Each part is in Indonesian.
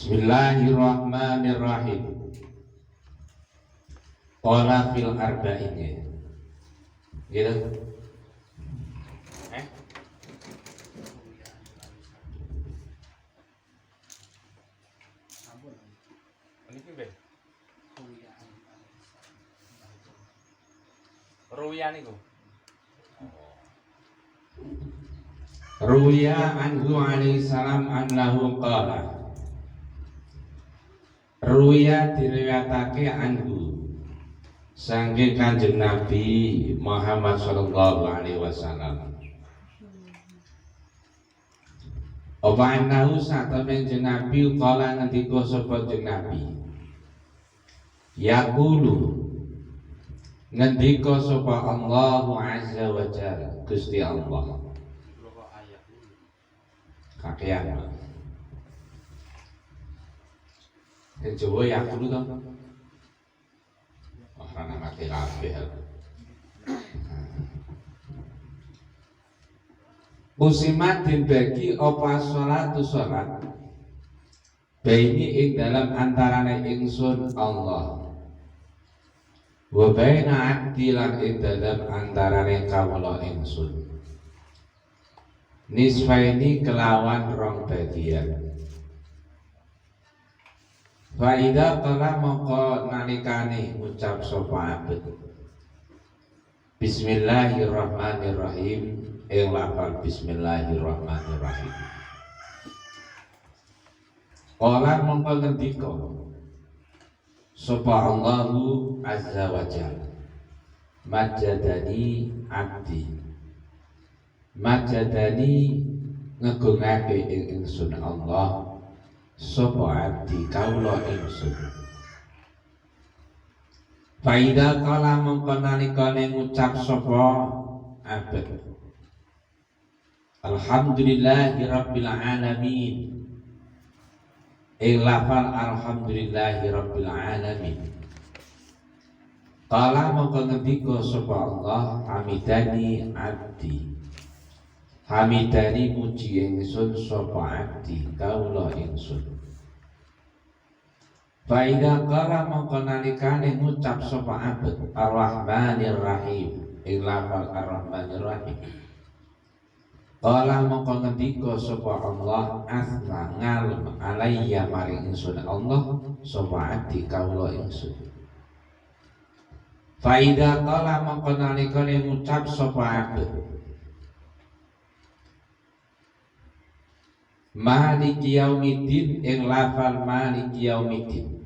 Bismillahirrahmanirrahim. Qala fil arba'innya. Gitu. Ruwiyan iku. Ruwiya anhu alaihi salam annahu qala. Ruwiya diriwayatake anhu saking Kanjeng Nabi Muhammad sallallahu alaihi wasallam. Apa annahu satemene Kanjeng Nabi qala ngendika sapa Kanjeng Nabi. Yaqulu ngendika sapa Allahu azza wa jalla Gusti Allah. Kakean. Jawa ya dulu to. Ora mati kabeh. Musimat dibagi apa salatu salat. Baini ing dalam antarane ingsun Allah. Wa baina abdi lan ing dalam antarane kawula ingsun. Nisfaini kelawan rong bagian. Faida kala moko nalikane ucap sapa abet. Bismillahirrahmanirrahim. Ing lafal bismillahirrahmanirrahim. Kala mongko ngendika sapa Allahu azza wa jalla. Majadani abdi. Majadani ngegungake ing ingsun Allah sapa abdi kawula ingsun. Faida kala mongko nalikane ngucap sapa abet. Alhamdulillahi rabbil alamin. Ing lafal alhamdulillahi rabbil alamin. Kala mongko ngendika sapa Allah hamidani abdi. Hamidani muji ingsun sapa abdi kawula ingsun. Faida qala mongko nalikane ngucap sapa abet Ar-Rahmanir Rahim ing lafal Ar-Rahmanir Rahim. Qala mongko ngendika sapa Allah asna ngalem alayya maring ingsun Allah sapa abdi kawula ingsun. Faida qala mongko nalikane ngucap sapa abet Maliki yaumiddin ing lafal maliki yaumiddin.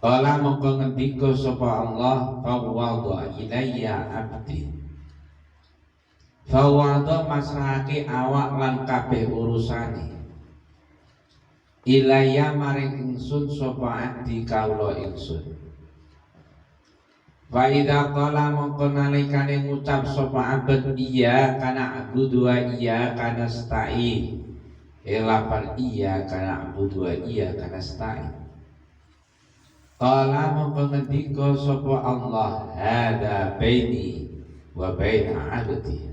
Kala mongko ngendika sapa Allah fawwadha ilayya abdi. Fawwadha masrahake awak lan kabeh urusane. Ilayya maring ingsun sapa abdi kawula ingsun. Wa idza qala mongko nalikane ngucap sapa abad iya kana abudu wa iya kana stain. Lafal iya kana abudu wa iya kana stain. Qala mongko ngendika sapa Allah hada baini wa baina abdi.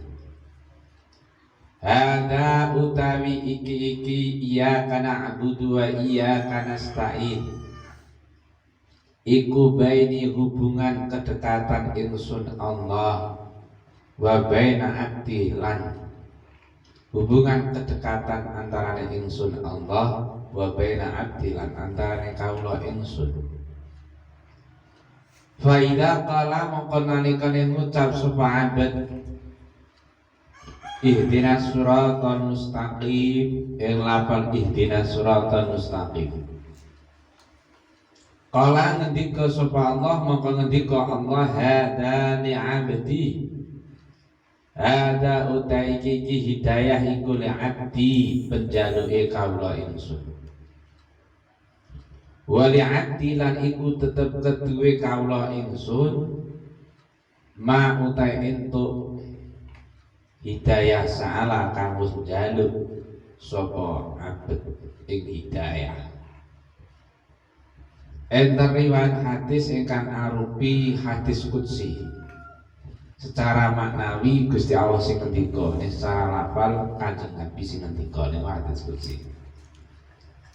Hada utawi iki iya kana abudu wa iya kana stain. Iku baini hubungan kedekatan ingsun Allah wa baina abdi lan hubungan kedekatan antara ingsun Allah wa baina abdi lan antara kawula ingsun. Fa idza qala mongko nalikane ngucap sapa abad ihdinas siratal mustaqim ing lafal ihdinas siratal mustaqim. Kala ngendika sapa Allah maka ngendika Allah hada ni abdi. Hada utai iki hidayah iku li abdi penjaluke kawula ingsun. Wa li abdi lan iku tetep keduwe kawula ingsun ma utai entuk hidayah saala kang wis njaluk sapa abet ing hidayah. Enter riwayat hadis ingkang arupi hadis qudsi. Secara maknawi Gusti Allah sing ngendika, secara lafal Kanjeng Nabi sing ngendika niku hadis qudsi.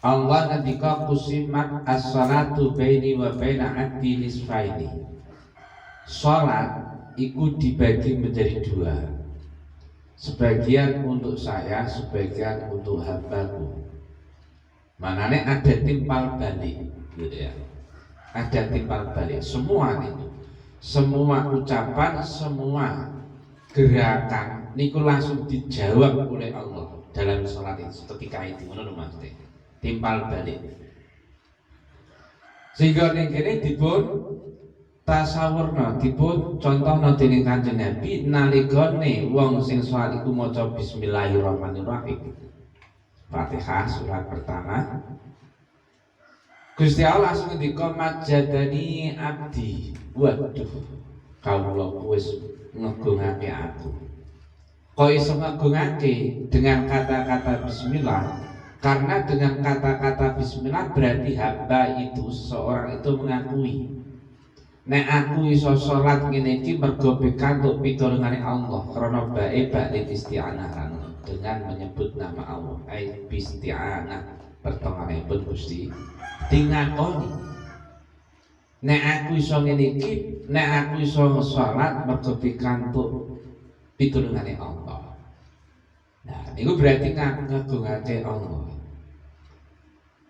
Allah ngendika kusimat as-salatu baini wa baina abdi nisfaini. Salat iku dibagi menjadi dua. Sebagian untuk saya, sebagian untuk hambaku. Manane ada timpal balik gitu ya. Ada timpal balik semua itu. Semua ucapan, semua gerakan niku langsung dijawab oleh Allah dalam salat itu ketika itu ngono Mas. Timpal balik. Sehingga ning kene dipun tasawurna, dipun contohna dening Kanjeng Nabi nalikane wong sing salat iku maca bismillahirrahmanirrahim. Fatihah surat pertama. Gusti Allah langsung ngendika majadani abdi. Waduh, kawula wis ngegungake aku. Kok iso ngegungake dengan kata-kata bismillah? Karena dengan kata-kata bismillah berarti hamba itu, seseorang itu mengakui nek aku iso salat ngene iki mergo pikantuk pitulungane Allah krana bae bakti isti'anah dengan menyebut nama Allah ai isti'anah pertonganipun Gusti dingakoni nek aku iso ngene iki nek aku iso salat mergo pikantuk pitulungane Allah. Nah niku berarti ngagungake Allah.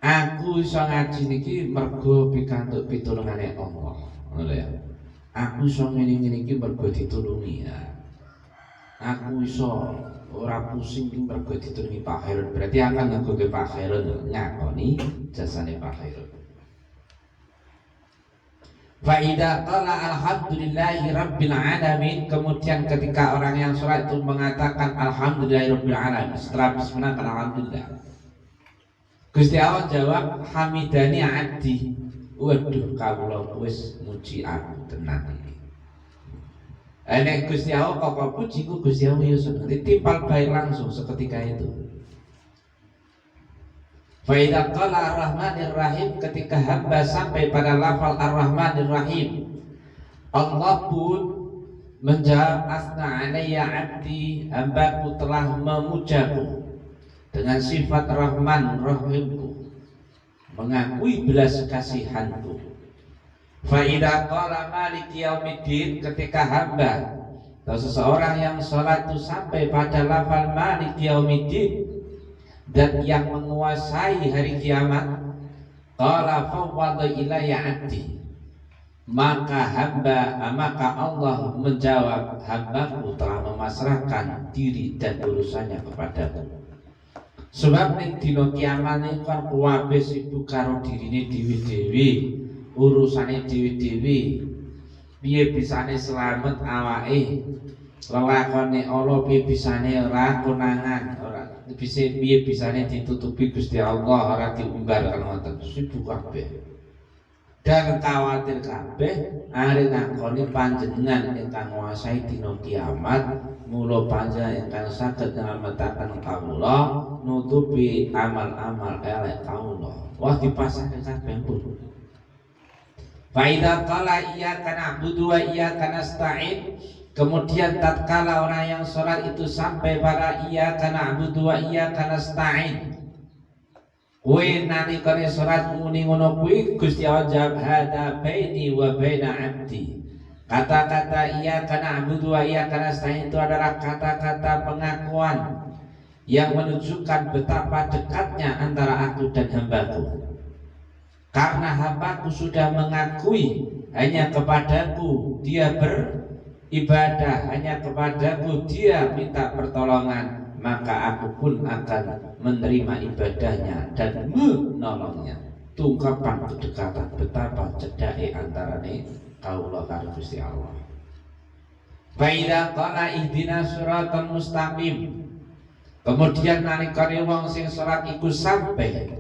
Aku iso ngaji niki mergo pikantuk pitulungane Allah. Ngono ya. Aku iso ngene-ngene iki mergo ditulungi ya. Aku iso ora pusing iki mergo ditulungi Pak Khairun. Berarti akan ngagungke Pak Khairun ngakoni jasane Pak Khairun. Fa idza qala alhamdulillahi rabbil alamin, kemudian ketika orang yang sholat itu mengatakan alhamdulillahi rabbil alamin setelah bismillah alhamdulillah, Gusti Allah jawab hamidani abdi. Waduh kawula wis muji aku tenan iki. Nek Gusti Allah kok puji ku Gusti Allah ya seneng ditimpal baik langsung seketika itu. Fa idza qala ar-rahmanir rahim, ketika hamba sampai pada lafal ar-rahmanir rahim, Allah pun menjawab asna alayya abdi, hambaku telah memujaku dengan sifat rahman rahimku, mengakui belas kasihanku. Fa idza qala maliki yaumiddin, ketika hamba atau seseorang yang sholat itu sampai pada lafal maliki yaumiddin, dan yang menguasai hari kiamat, qala fawwadha ilayya abdi, maka Allah menjawab hambaku telah memasrahkan diri dan urusannya kepadaku. Sebab ning dina kiamat niku kan kuwabe sibuk karo dirine dhewe-dhewe, urusane dhewe-dhewe. Piye bisane slamet awake, lelakone Allah piye bisane ora konangan, ora bisa piye bisane ditutupi Gusti Allah, ora diumbar kan ngoten. Sibuk kabeh. Dan khawatir kabeh are ngakoni panjenengan ingkang nguasai dina kiamat, mula panjenengan ingkang saged nylametaken kawula nutupi amal-amal elek kawula. Wah dipasake kabeh pun. Fa idza qala iyyaka na'budu wa iyyaka nasta'in, kemudian tatkala orang yang sholat itu sampai pada iyyaka na'budu wa iyyaka nasta'in, kowe nalikane sholat muni ngono kuwi Gusti Allah jawab hada baini wa baina abdi. Kata-kata iyyaka na'budu wa iyyaka nasta'in itu adalah kata-kata pengakuan yang menunjukkan betapa dekatnya antara aku dan hambaku. Karena hambaku sudah mengakui hanya kepadaku dia beribadah, hanya kepadaku dia minta pertolongan, maka aku pun akan menerima ibadahnya dan menolongnya. Tungkapan kedekatan betapa cedake antarane kaula karo Gusti Allah. Fa idza qala ihdinas siratal mustaqim, kemudian nalikane wong sing salat iku sampai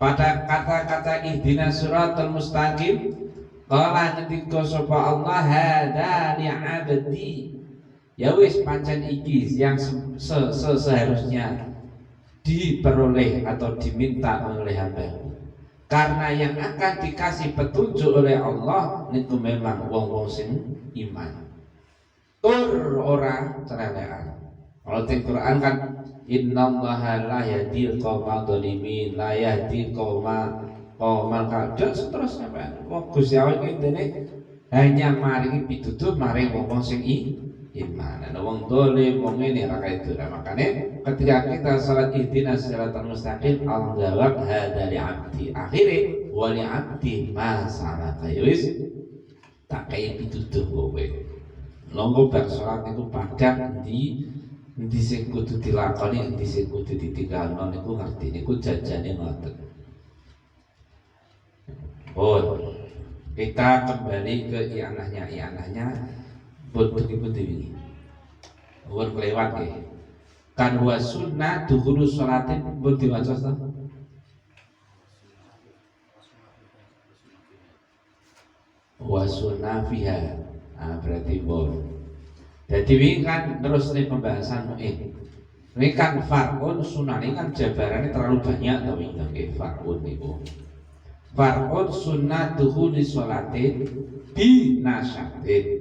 pada kata-kata ihdinas siratal mustaqim, qala ngendika sapa Allah hada li abdi, ya wis pancen iki yang seharusnya diperoleh atau diminta oleh hamba. Karena yang akan dikasih petunjuk oleh Allah niku memang wong-wong sing iman. Tur orang celelekan. Kalau di Quran kan innallaha la yahdil qaumadh dhalimin, la yahdi qaumal kafir, seterusnya Pak. Wong Gusti Allah iki intine hanya maringi pitutur maring wong sing iman. Ana wong dolim, wong ngene ra kaitu. Makane ketika kita salat ihdinas siratal mustaqim, Allah jawab hadza li 'abdi. Akhire wa li 'abdi ma salaka. Wis tak kaya pitutur kowe. Longgo bar salat niku padhang endi sing kudu dilakoni, endi sing kudu ditinggalno niku ngerti, niku jajane ngoten. Kita kembali ke ianahnya pun ini. Kelewat nggih. Kan wa sunnah dukhulu sholatin pun diwaca ta? Wa sunnah fiha. Berarti bon. Jadi ini kan terus nih pembahasan ini kan far'un sunnah ini kan jabarannya terlalu banyak tapi nggih far'un niku. Far'un sunnah dukhuli sholatin bi nasyatin,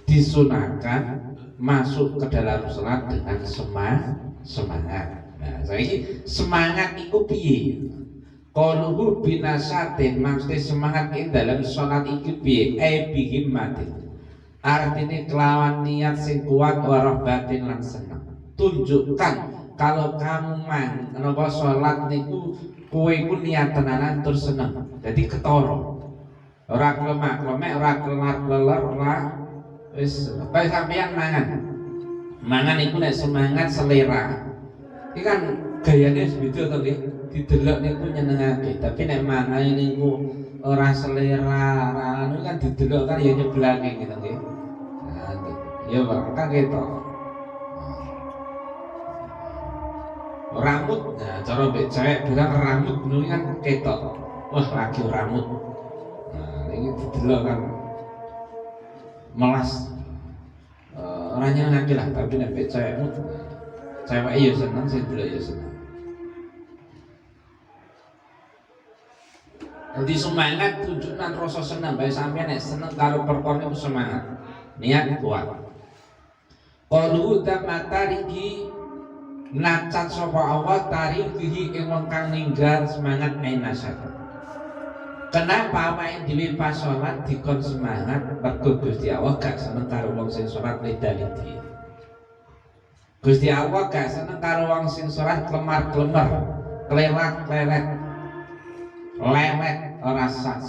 disunahkan masuk ke dalam sholat dengan semangat. Nah, saiki semangat iku piye? Qaluhu bi nasyatin, maksudnya semangat ing dalam sholat iki piye? Bi himmatin. Artinya kelawan niat sing kuat warah batin lan seneng. Tunjukkan kalau kamu napa salat niku kowe iku niat tenanan terus seneng. Jadi ketara. Ora klemak-klemek, ora kelar-keler, ora wis kaya sampeyan mangan. Mangan iku nek semangat selera. Iki kan gayane wis beda to nggih. Didelok niku nyenengake, tapi nek mangan niku ora selera, ora anu kan didelok kan ya nyeblake gitu nggih. Ya Pak, kan gitu. Rambut, nah cara mbek cewek bilang rambut dulu kan ketok. Wah, lagi rambut. Nah, ini didelok kan melas. Orangnya ngaki lah, tapi nek mbek cewekmu cewek ya seneng, sing delok ya seneng. Jadi semangat tunjukkan rasa seneng, bae sampeyan nek seneng karo perkara iku semangat. Niat kuat. Qalu tamatarihi nacat sapa Allah tarihi ing wong kang ninggal semangat ainasat. Kenapa awake dhewe pas salat dikon semangat? Mergo Gusti Allah gak seneng karo wong sing salat leda-ledi. Gusti Allah gak seneng karo wong sing salat klemar-klemer, kelelak-lelet, lewet ora sah.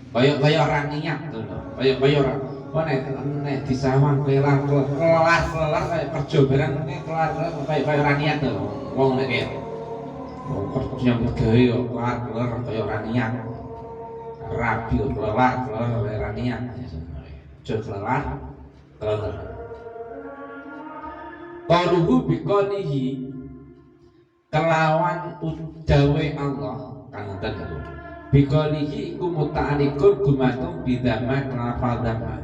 Kaya ora niat to. Kaya ora nek disawang kelar kaya kerja barang kelar kaya ora niat to. Wong nek kerja gawe kok kelar kaya ora niat. Rabi kelar kaya ora niat. Aja kelar. Qaluhu biqalihi kelawan udawe Allah kang tentu. Biqalihi iku muta'alliqun gumatung bidama lafal dhamma.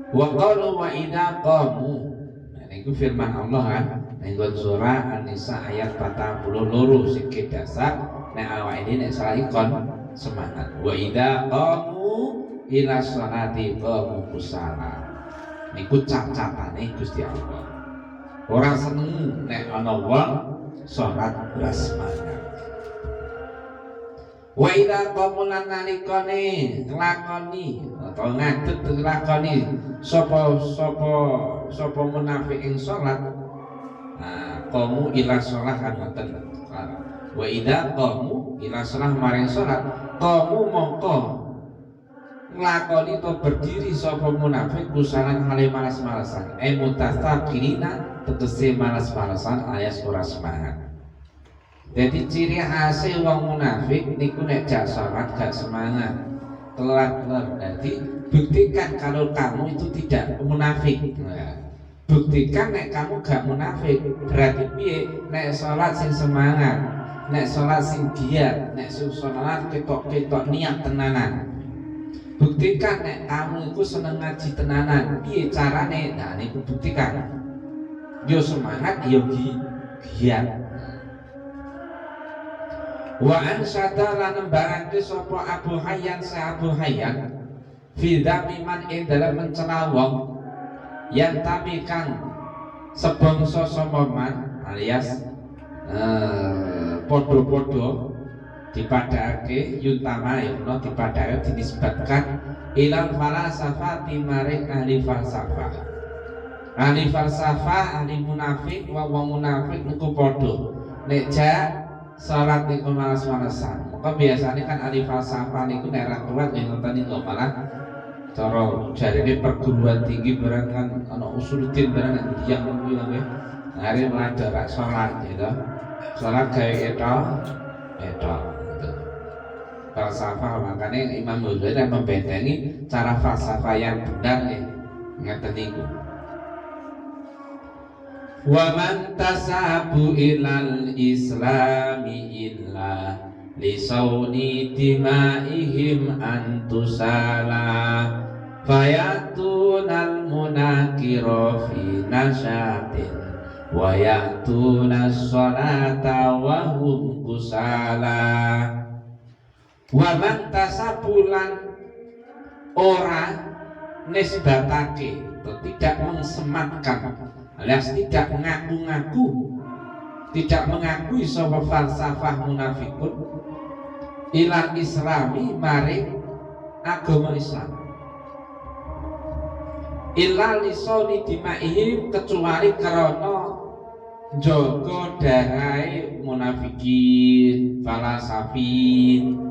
Wa qalu wa idza qamu. Nah niku firman Allah kan ning surah An-Nisa ayat 42 sing dasar nek awake dhewe nek salah ikon semangat. Wa idza qamu ila sholati qamu kusala. Niku cap-capane Gusti Allah. Ora seneng nek ana wong salat ora semangat. Wa idza qamulan nalikane nglakoni atau ngadeg nglakoni sapa munafik ing salat. Nah, qamu ila shalah kan ngoten. Wa idza qamu ila shalah maring salat, qamu mongko nglakoni to berdiri sapa munafik kusalan hale malas-malasan. Mutastaqirina tegese malas-malasan alias ora semangat. Jadi ciri khas wong munafik niku nek jak salat gak semangat, kelar-kelar. Jadi buktikan kalau kamu itu tidak munafik. Nah, buktikan nek kamu gak munafik. Berarti piye? Nek salat sing semangat, nek salat sing giat, nek salat ketok-ketok niat tenanan. Buktikan nek kamu itu seneng ngaji tenanan. Piye carane? Nah niku buktikan. Yo semangat, yo giat. Wa ansada lan nembarake sapa Abu Hayyan sa Abu Hayyan fi dzamiman ing dalam mencela wong yang tamikan sebangsa somoman alias podo-podo dipadake yuntama yono dipadake dinisbatkan ilal falasafati maring ahli falsafah. Ahli falsafah, ahli munafik, wong munafik niku podo nek jak salat niku malas-malasan. Maka biasanya kan ahli falsafah niku nek ra kuat yen ngoten niku malah cara jarine perguruan tinggi barang kan ana usuluddin barang yang niku ya nggih. Hari melajar salat gitu. Salat gawe etok gitu. Falsafah, makanya Imam Ghazali membentengi cara falsafah yang benar ya ngeten niku. Wa man tasabu ilal islami illa li sauni timaihim antusala fayatunal munakira fi nasyatin wa yatuna sholata wa hum kusala. Wa man tasabulan orang nisbatake atau tidak mensematkan alias tidak mengaku-ngaku, tidak mengakui sapa falsafah munafikun ilal islami maring agama Islam ilal lisoni dimaihim kecuali karena jaga darai munafikin falasafin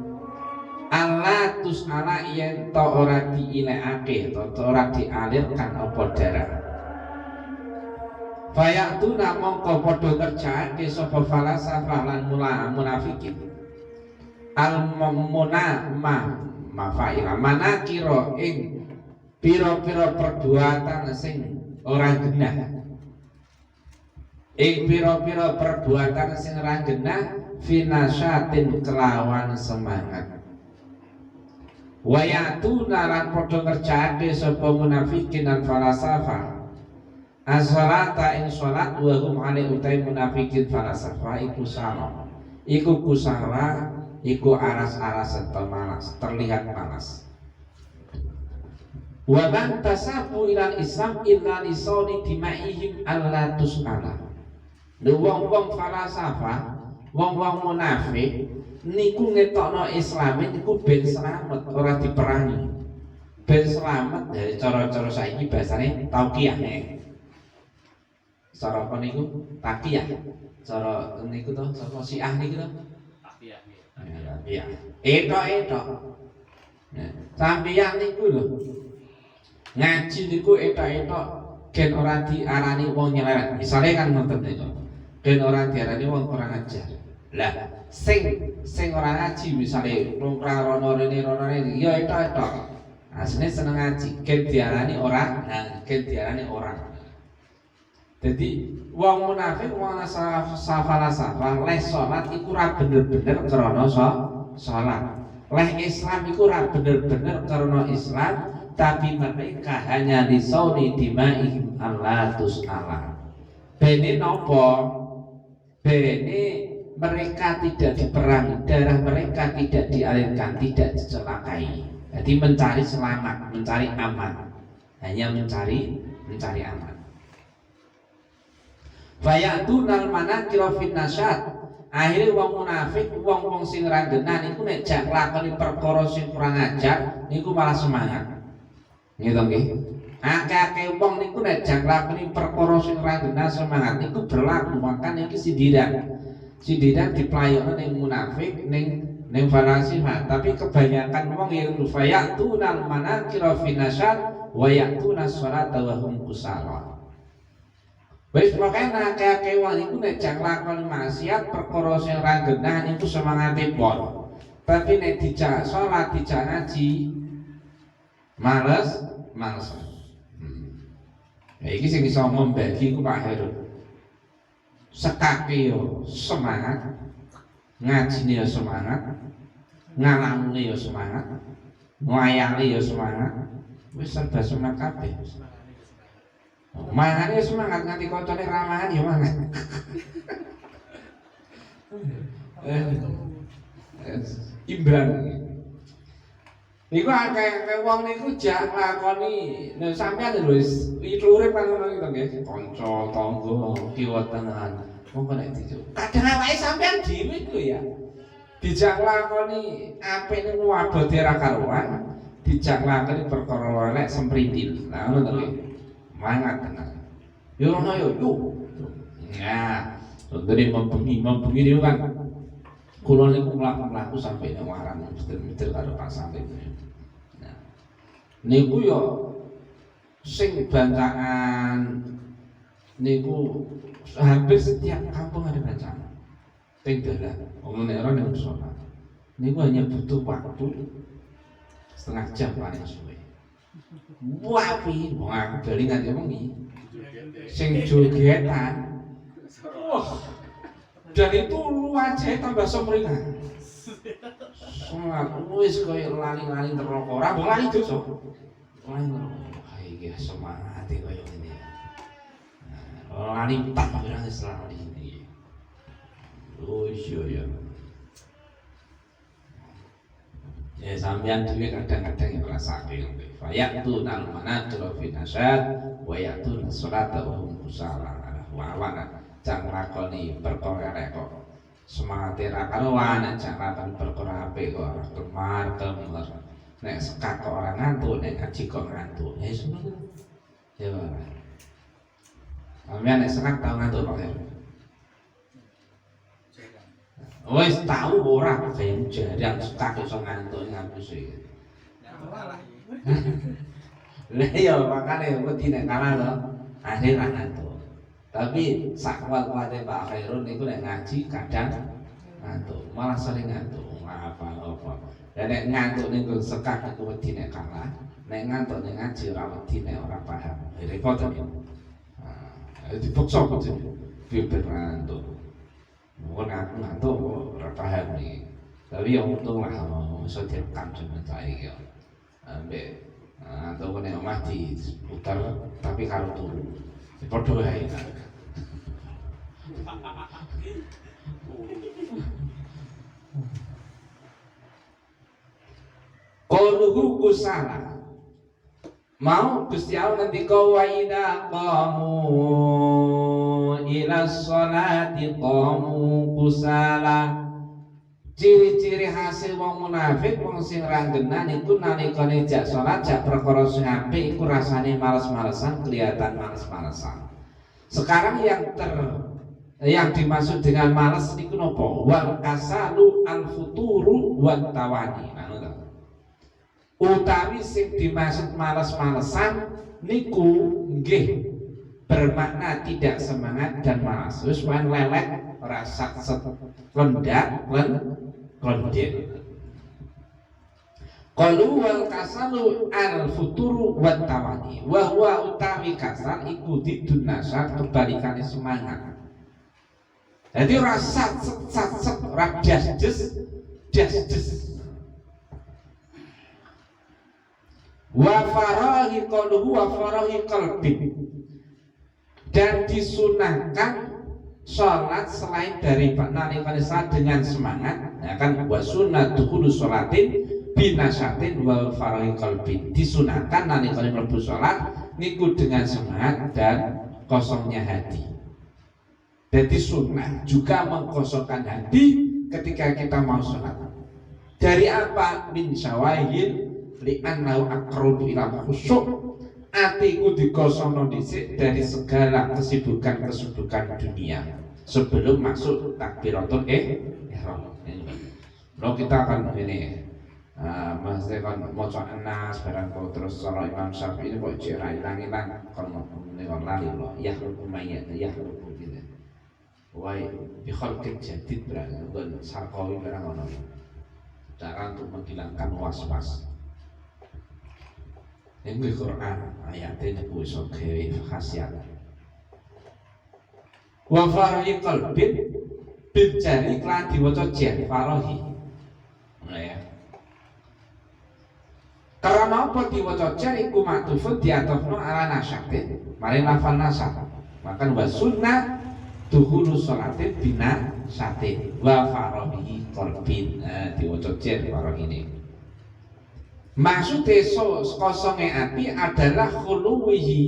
Allah tus ala yen to ora diilekake to ora dialirkan apa darah fayatuna mongko padha ngerjaake sapa falasafah lan munafikin al mafaila manakira ing pira-pira perbuatan sing ora genah ing pira-pira perbuatan sing ora genah finasyatin kelawan semangat wayatuna lan padha ngerjaake sapa munafikin lan falasafah as-salata ing salat wa hum ali utai munafikin falasafah iku salah iku kusala iku aras-aras malas terlihat malas. Wa man tasabu ilal islam illa lisani dimaihim alla tusala. Wong-wong falasafah, wong-wong munafik niku ngetokno Islame niku ben slamet ora diperangi. Ben slamet dari cara-cara saiki bahasane tauqiyah. Cara apa niku? Taqiyah. Cara niku to, sapa Syiah niku to? Taqiyah. Iya. Etok-etok. Sampeyan niku lho. Ngaji niku etok-etok gen ora diarani wong nyelewet. Misale kan ngoten niku. Gen ora diarani wong kurang ajar. Lah, sing ora ngaji misale nongkrong rono rene ya etok-etok. Asline seneng ngaji, gen diarani ora, gen diarani orang. Jadi wong munafik wong falsafah leh salat iku ora bener-bener krana salat. Leh Islam iku ora bener-bener krana Islam, tapi mereka hanya disauni dimaihim Allah tusala. Bene napa? Bene mereka tidak diperangi, darah mereka tidak dialirkan, tidak dicelakai. Jadi mencari selamat, mencari aman. Hanya mencari aman. Fayatunal manakira fin nasyat. Akhire wong munafik, wong sing ra genah niku nek jak lakoni perkara sing kurang ajar niku malah semangat. Nggih nggih. Akeh-akeh wong niku nek jak lakoni perkara sing ra genah semangat niku berlaku makan iki sindiran. Sindiran diplayokno ning munafik ning falasifah, tapi kebanyakan wong yang fayatunal manakira fin nasyat wa yatuna sholata wa hum kusala. Wis makanya akeh-akeh wong iku nek jak lakoni maksiat perkara sing ora genah niku semangate pol. Tapi nek dijak salat, dijak ngaji males. Ya iki sing iso membagi ku Pak Heru. Sekake yo semangat, ngajine yo semangat, ngalamune yo semangat, nglayani yo semangat. Wis serba semangat kabeh. Mangane semangat nganti koncone ramahan ya mangan. Imbang. Niku akeh wong niku jak nglakoni nek sampeyan lho wis urip kan ngono iki to nggih. Kanca tangga kiwa tengahan. Monggo nek dijuk. Kadang awake sampeyan dhewe lho ya. Dijak nglakoni apik niku abote ra karuan, dijak nglakoni perkara elek semprintil. Lah ngono to nggih. Mangat tenan. Yo ono yo yo. Nah, contohnya membengi niku kan kula niku mlaku-mlaku sampai nek waran mister-mister karo Pak Salim. Nah, niku yo sing bantakan niku hampir setiap kampung ada bantakan. Teng dalan, wong nek ora nek salat. Niku hanya butuh waktu setengah jam paling suwe. Wapi, wong aku bali nganti wengi. Sing jogetan. Wah. Dan itu wajahnya tambah semringan. Salat wis kaya lali-lali neraka. Ora mbok lali dosa. Lali neraka. Ha iki semangat kaya ngene. Nah, lali tak ora wis lali iki. Oh iya ya. Ya sampeyan dhewe kadang-kadang yang ngrasake ngono. Fayatu nal manajul fi nasyad wa yatu salata wa hum kusala. Wa jangan lakoni perkara elek kok semangat ra karuan, jangan lakoni perkara apik kok ora kemar-kemar. Nek sekat kok ora ngantuk, nek ngaji kok ngantuk. Ya semono. Ya ora. Sampeyan nek sekat tau ngantuk kok ya. Wis tau ora kaya jarang sekat iso ngantuk ngampus iki. Lah ya makane wedi nek kalah lho, akhir ra ngantuk. Tapi sakwat-kwate Pak Khairun niku nek ngaji kadang ngantuk, malah sering ngantuk. Apa-apa. Ya nek ngantuk niku sekak niku wedi nek kalah, nek ngantuk nek ngaji ora wedi nek ora paham. Repot ya. Nah, dipaksa kudu piye ngantuk. Mun aku ngantuk ora paham iki. Tapi ya untung lah iso direkam jeneng saiki ya. Ambek atau nek omah diputar tapi karo turu. Padha wae. Qaluhu kusala. Mau Gusti Allah ngendika wa idza qamu ila sholati qamu kusala. Ciri-ciri hasil wong munafik wong sing ra genah niku nalikane jak salat jak perkara sing apik iku rasane males-malesan, kelihatan males-malesan. Sekarang yang dimaksud dengan malas niku napa? Wal kasalu al futuru wat tawani. Utawi sing dimaksud malas-malesan niku nggih bermakna tidak semangat dan malas. Wis wan lelek rasa lendak kondet. Qalu wal kasalu al futuru wat tawani. Wa huwa utawi kasal iku didun nasar kebalikane semangat. Jadi rasa sat radas des. Wa farahi qaluhu wa farahi qalbi. Dan disunahkan sholat selain dari nalikane salat dengan semangat, ya kan wa sunnatu kullu sholatin binasyatin wa farahi qalbi. Disunahkan nalikane mlebu sholat niku dengan semangat dan kosongnya hati. Jadi sunnah juga mengkosongkan hati ketika kita mau sholat. Dari apa? Min syawahil li'annahu aqrabu ila khusyuk. Atiku dikosongno dhisik dari segala kesibukan dunia sebelum masuk takbiratul ihram. Kalau kita akan ini maksudnya kan maca Anas barang kok terus cara Imam Syafi'i ini kok jera ilang-ilang kalau menewang lali loh ya lumayan ya gitu. Wai bi khalqin jadid berarti bukan sarkawi barang ono. Cara untuk menghilangkan was-was. Ini Quran ayatnya niku iso gawe khasiat. Wa farahi qalbin bil jari lan diwaca jan farahi. Nah ya. Karena apa diwaca jan iku matufun diatofno ala nasyatin, mari lafal nasab. Maka wa sunnah duhulu sholatin bina syatin wa farahi qalbin. Nah diwaca jan farahi ini. Maksudnya kosonge ati adalah khuluwihi,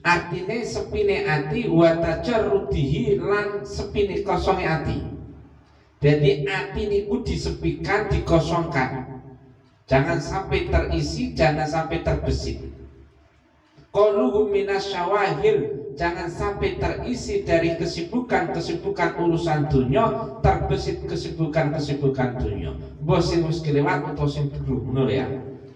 artine sepine ati wa tajarrudihi lan sepine kosonge ati. Jadi ati niku disepikan, dikosongkan. Jangan sampai terisi, jangan sampai terbesit. Qaluhu minasyawahir, jangan sampai terisi dari kesibukan-kesibukan urusan dunia, terbesit kesibukan-kesibukan dunia. Mbok sing wis kelewat utawa sing ngono ya.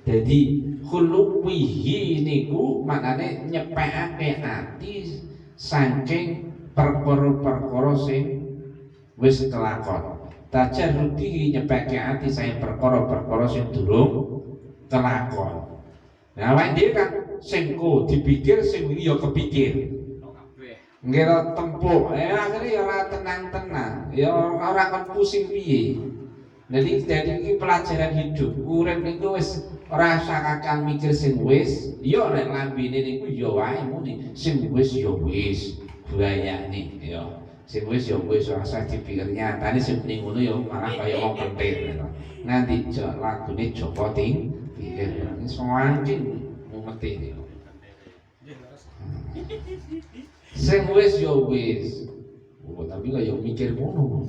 Jadi khuluwihi niku maknane nyepekake ati saking perkara-perkara sing wis kelakon. Tajarrudihi nyepeke ati saking perkara-perkara sing durung kelakon. Nah, awake dhewe kan sing dipikir sing ya kepikir. Ngira tempuk, akhirnya ya ora tenang-tenang, ya ora kon pusing piye. Jadi iki pelajaran hidup. Urip niku wis ora usah mikir sing wis, ya nek lambene niku ya wae muni sing wis ya wis, bayane ya. Sing wis ya wis ora usah dipikir nyatane sing muni ngono ya malah kaya wong pentir. Nganti lagune Joko Ting pikir soangking mumeti. Sing wis ya wis. Oh, tapi kaya mikir ngono.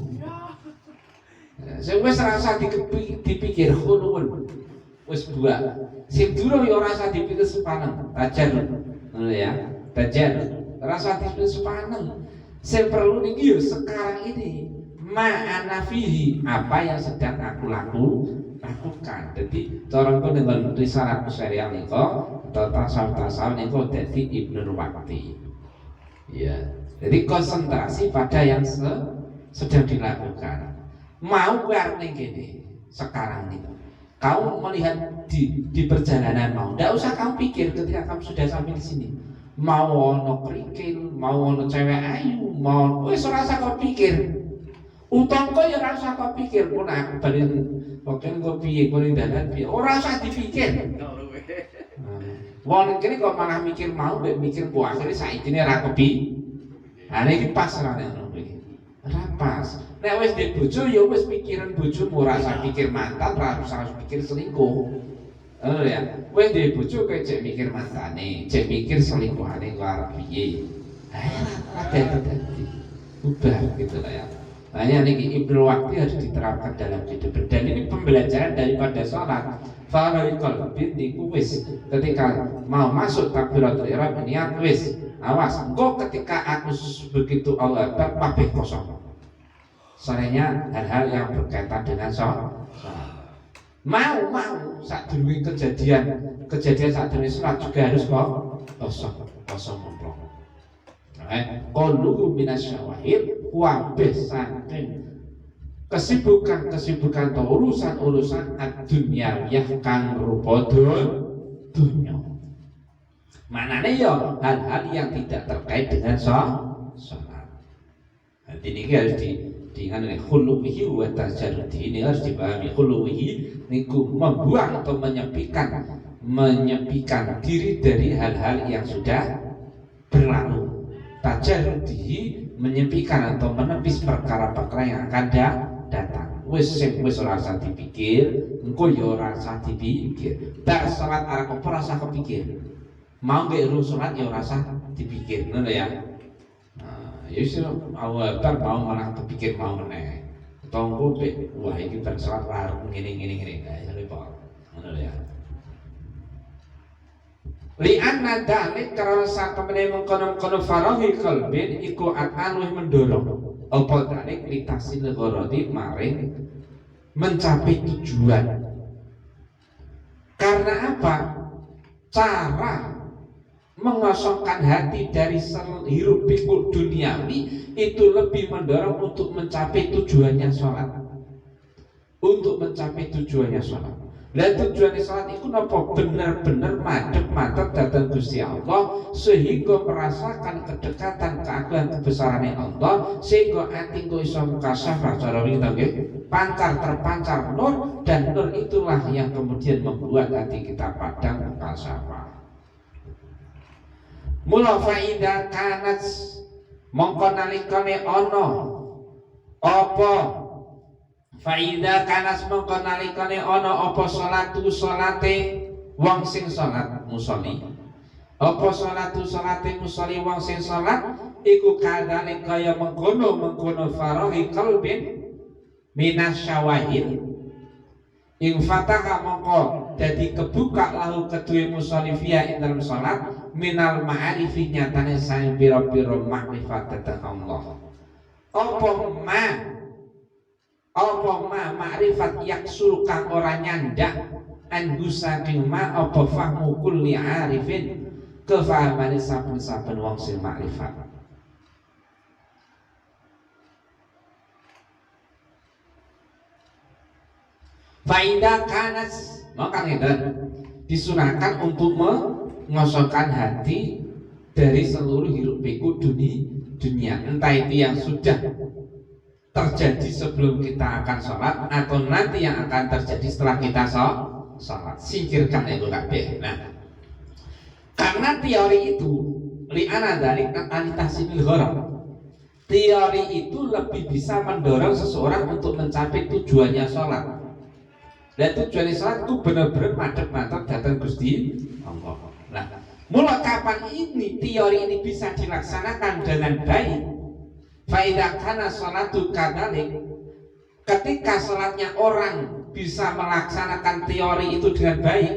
Sing wis ora usah dipikir khulun. Wis buat. Sing durung ya ora usah dipikir sepaneng. Tajar. Ngono ya. Tajar. Ora usah dipikir sepaneng. Sing perlu niki ya sekarang ini. Ma'ana fihi, apa yang sedang aku lakukan. Jadi cara kok dengan risalah syariah niko atau tasawuf niko dadi Ibnul Waqti. Ya. Jadi konsentrasi pada yang sedang dilakukan. Mau keluar ning kene sekarang ini. Kau melihat di perjalanan mau, tidak usah kamu pikir ketika kamu sudah sampai di sini. Mau ono krikil, mau ono cewek ayu, mau wis ora usah kau pikir. Utangku ya ora usah kau pikir, pun aku balik waktu kau piye, kau ning dalan piye, ora usah dipikir. Wong kene kok malah mikir mau, mikir ku akhire saikine ra kepi. Nah iki pas ra ngono iki. Ora pas. Nek wis ndek bojo ya wis pikiran bojomu, ora usah pikir mantan, ora usah pikir selingkuh. Ngono ya. Wis ndek bojo kowe cek mikir mantane, cek mikir selingkuhane kok arep piye. Ada ubah gitu lah ya. Makanya niki Ibnul Waqti harus diterapkan dalam hidup. Dan ini pembelajaran daripada sholat. Fa'alikal bin niku wis ketika mau masuk takbiratul ihram niat wis. Awas, engko ketika aku begitu Allah Akbar kabeh kosong. Soalnya hal-hal yang berkaitan dengan sholat. Mau sadurunge kejadian sadurunge sholat juga harus kosong mutlak. Qaluhu minasyawahir wabih saking kesibukan atau urusan ad-dunyawiyah kang rupa dunya. Manane ya hal-hal yang tidak terkait dengan sholat. Jadi ini harus diingat oleh khuluwihi wa tajarrudi. Ini harus dipahami. Khuluwihi niku membuang atau menyepikan diri dari hal-hal yang sudah berlalu. Tajarrudi menyepikan atau menepis perkara-perkara yang akan datang. Wis ora usah dipikir, engko ya ora usah dipikir. Bar salat arep ora usah kepikir. Mau nggih salat ya ora usah dipikir, ngono ya. Nah, ya wis awal mau malah kepikir mau meneh. Tonggo wah iki bar salat arep ngene. Ya repot. Ngono ya. Li'anna dalik karena saat temen mengkono farahi kalbin iku akan mendorong apa dalik litasil gharadi maring mencapai tujuan. Karena apa? Cara mengosongkan hati dari hirup pikul duniawi itu lebih mendorong untuk mencapai tujuannya sholat. Untuk mencapai tujuannya sholat. Dan tujuan sholat itu napa benar-benar madhep datang Gusti Allah sehingga merasakan kedekatan keagungan kebesarannya Allah sehingga ati ku iso mukasyafah cara wingi nggih terpancar nur dan nur itulah yang kemudian membuat hati kita padang mukasyafah. Mula faida kanat mongko nalikane ana apa Faida kanas mongko nalikane ana apa salate wong sing salat musolli. Apa salate musolli wong sing salat iku kadane kaya mengkono farahi qalbin minas syawahil. Ing fataha mongko dadi kebuka lahu kedue musolli fiya ing dalam salat minal ma'arifi nyatane sae pira-pira makrifat tentang Allah. Apa ma makrifat yaksul kang ora nyandak anhu saking ma apa fahmu kulli arifin kefahamane saben-saben wong sing makrifat. Faida kanas maka disunahkan untuk mengosongkan hati dari seluruh hiruk pikuk dunia, entah itu yang sudah terjadi sebelum kita akan sholat atau nanti yang akan terjadi setelah kita sholat. Singkirkan itu kabeh. Nah, karena teori itu li'ana dari anitasimil gharam, teori itu lebih bisa mendorong seseorang untuk mencapai tujuannya sholat. Dan tujuannya sholat itu benar-benar madhep-madhep datang Gusti Allah. Nah, mulai kapan ini teori ini bisa dilaksanakan dengan baik? Faidah kana sholatu kadalik, ketika sholatnya orang bisa melaksanakan teori itu dengan baik,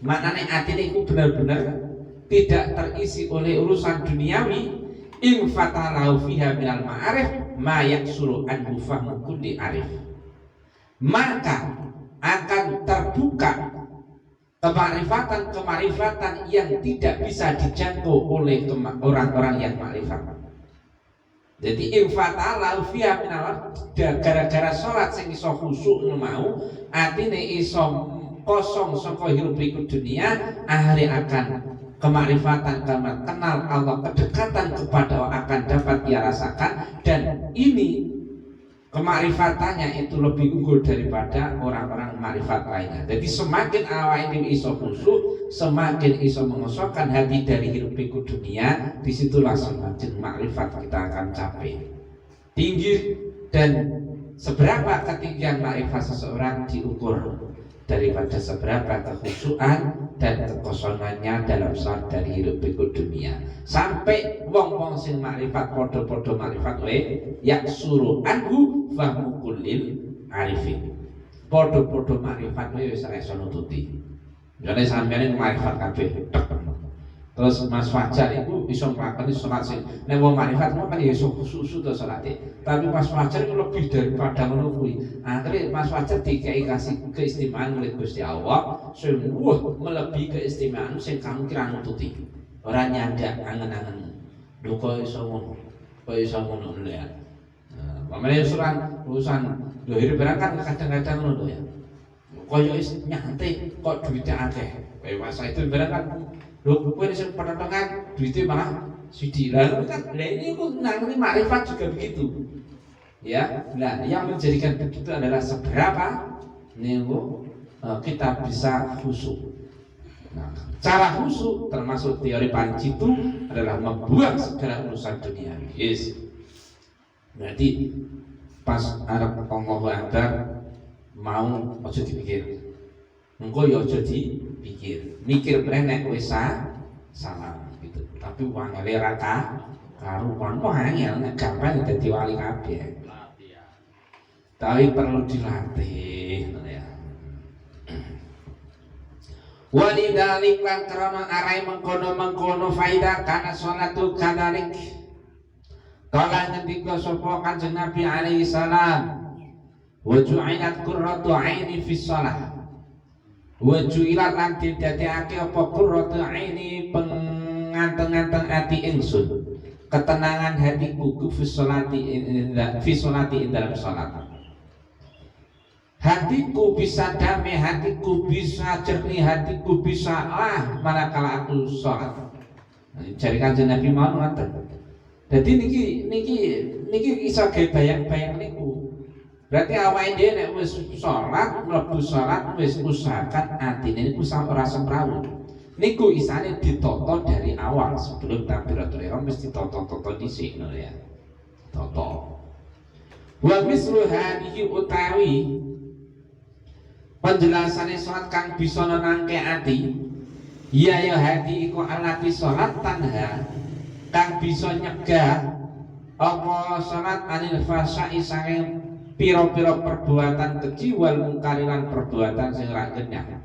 maknanya hati itu benar-benar tidak terisi oleh urusan duniawi. In fatalahu fiha minal ma'arif ma yaksuru anhu fahmu kulli arif, maka akan terbuka kemarifatan yang tidak bisa dijangkau oleh orang-orang yang makrifat. Jadi infatala fiha minal, gara-gara sholat sing iso khusyuk mau atine iso kosong saka hiruk pikuk dunia, akhirnya akan kemarifatan kenal Allah, kedekatan kepada Allah akan dapat dia rasakan, dan ini kemarifatannya itu lebih unggul daripada orang-orang marifat lainnya. Jadi semakin awak ini iso khusyuk, semakin iso mengosongkan hati dari hiruk pikuk dunia, disitulah semakin makrifat kita akan capai tinggi. Dan seberapa ketinggian makrifat seseorang diukur daripada seberapa kekhusyuan dan kekosongannya dalam sholat dari hiruk pikuk dunia. Sampai wong-wong sing makrifat podo-podo makrifat yak suruh anhu fahmu kullil arifin, podo-podo makrifat wis ora iso nututi. Jane sampeyan makrifat kabeh. Terus Mas Fajar itu bisa melakukan sholat sing nek wong makrifat kan ya iso khusyuk to salate. Tapi Mas Fajar itu lebih daripada ngono kuwi. Akhire Mas Fajar dikei kasih keistimewaan oleh Gusti Allah sing melebihi keistimewaan sing kamu kira nututi. Ora nyandak angen-angen. Lho kok iso ngono? Kok iso ngono ya. Pamane urusan dohir barang kan kadang-kadang ngono ya. Kaya wis nyantai kok duitnya akeh. Kayak masa itu barang kan lho kowe sing penetengan duitnya malah sithik. Lah kan ini kok nangani makrifat juga begitu. Ya. Nah, yang menjadikan begitu adalah seberapa kita bisa khusyuk. Nah, cara khusyuk termasuk teori paling jitu adalah membuang segala urusan dunia. Yes. Berarti pas arep Allahu Akbar mau aja dipikir. Engko ya aja dipikir. Mikir nek wis salah gitu. Tapi wangele ra karuan angel nek gampang dadi wali kabeh. Tapi perlu dilatih ya. Walidalik lan karena arai mengkono faida kana sholatu kadalik. Kala ngendika sapa Kanjeng Nabi alaihi salam, wa ju'ilat qurratu aini fi shalah. Wa ju'ilat lan didadekake apa qurratu aini penganteng-anteng ati ingsun. Ketenangan hatiku fi sholati ing dalam salat. Hatiku bisa damai, hatiku bisa jernih, hatiku bisa manakala aku sholat. Jadi Kanjeng Nabi mau ngoten. Jadi niki iso gawe bayang-bayang niku. Berarti awake dhewe nek wis sholat, mlebu sholat wis usahakan atine niku ora semrawut. Niku isane ditata dari awal sebelum takbiratul ihram mesti ditata-tata dhisik ngono ya. Tata. Wa mislu hadhihi utawi penjelasane salat kang bisa nenangke ati ya hati iku alati salat tanha kang bisa nyegah apa salat anil fasai saking pira-pira perbuatan keji wal mungkari lan perbuatan sing ora kenyang.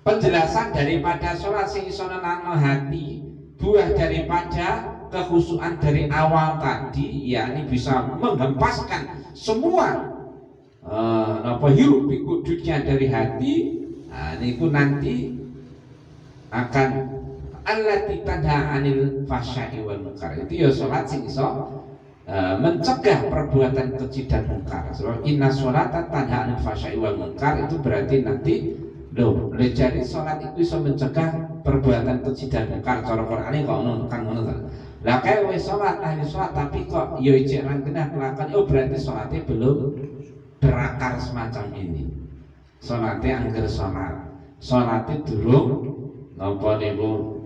Penjelasan daripada sholat sing iso nenangno hati buah daripada kekhusyukan dari awal tadi, yakni bisa menghempaskan semua hirup pikuknya dari hati. Nah, niku nanti akan allati tanha anil fahsya'i wal munkar. Itu ya sholat sing iso mencegah perbuatan keji dan munkar. Sebab inna sholata tanha anil fahsya'i wal munkar itu berarti nanti jadi sholat itu bisa mencegah perbuatan keji dan munkar. Cara Qur'ane kok ngono kan ngono ta. Lah kae wis sholat ahli sholat tapi kok ya ijek lan kena kelakon, oh berarti sholatnya belum berakar semacam ini. Sholatnya angger sholatnya durung napa niku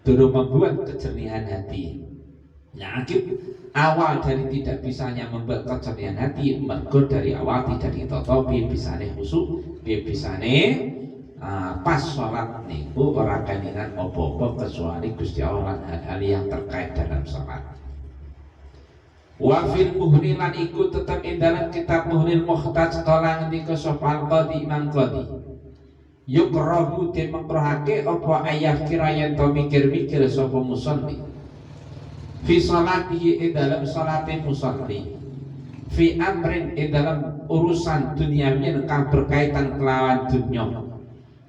durung membuat kejernihan hati. Nah, awal dari tidak bisanya membuat kejernihan hati mergo dari awal tidak ditata piye bisane khusyuk, piye bisane pas sholat niku ora kelingan apa-apa kecuali Gusti Allah dan hal-hal yang terkait dalam sholat. Wa fil muhni lan iku tetep ing dalam kitab Muhnil Muhtaj kala ngendika sapa Qadi Imam Qadi yukrahu te makruhake apa ayah kira yen to mikir-mikir sapa musolli fi sholatihi ing dalam sholate musolli fi amrin ing dalam urusan duniawi kang berkaitan kelawan dunya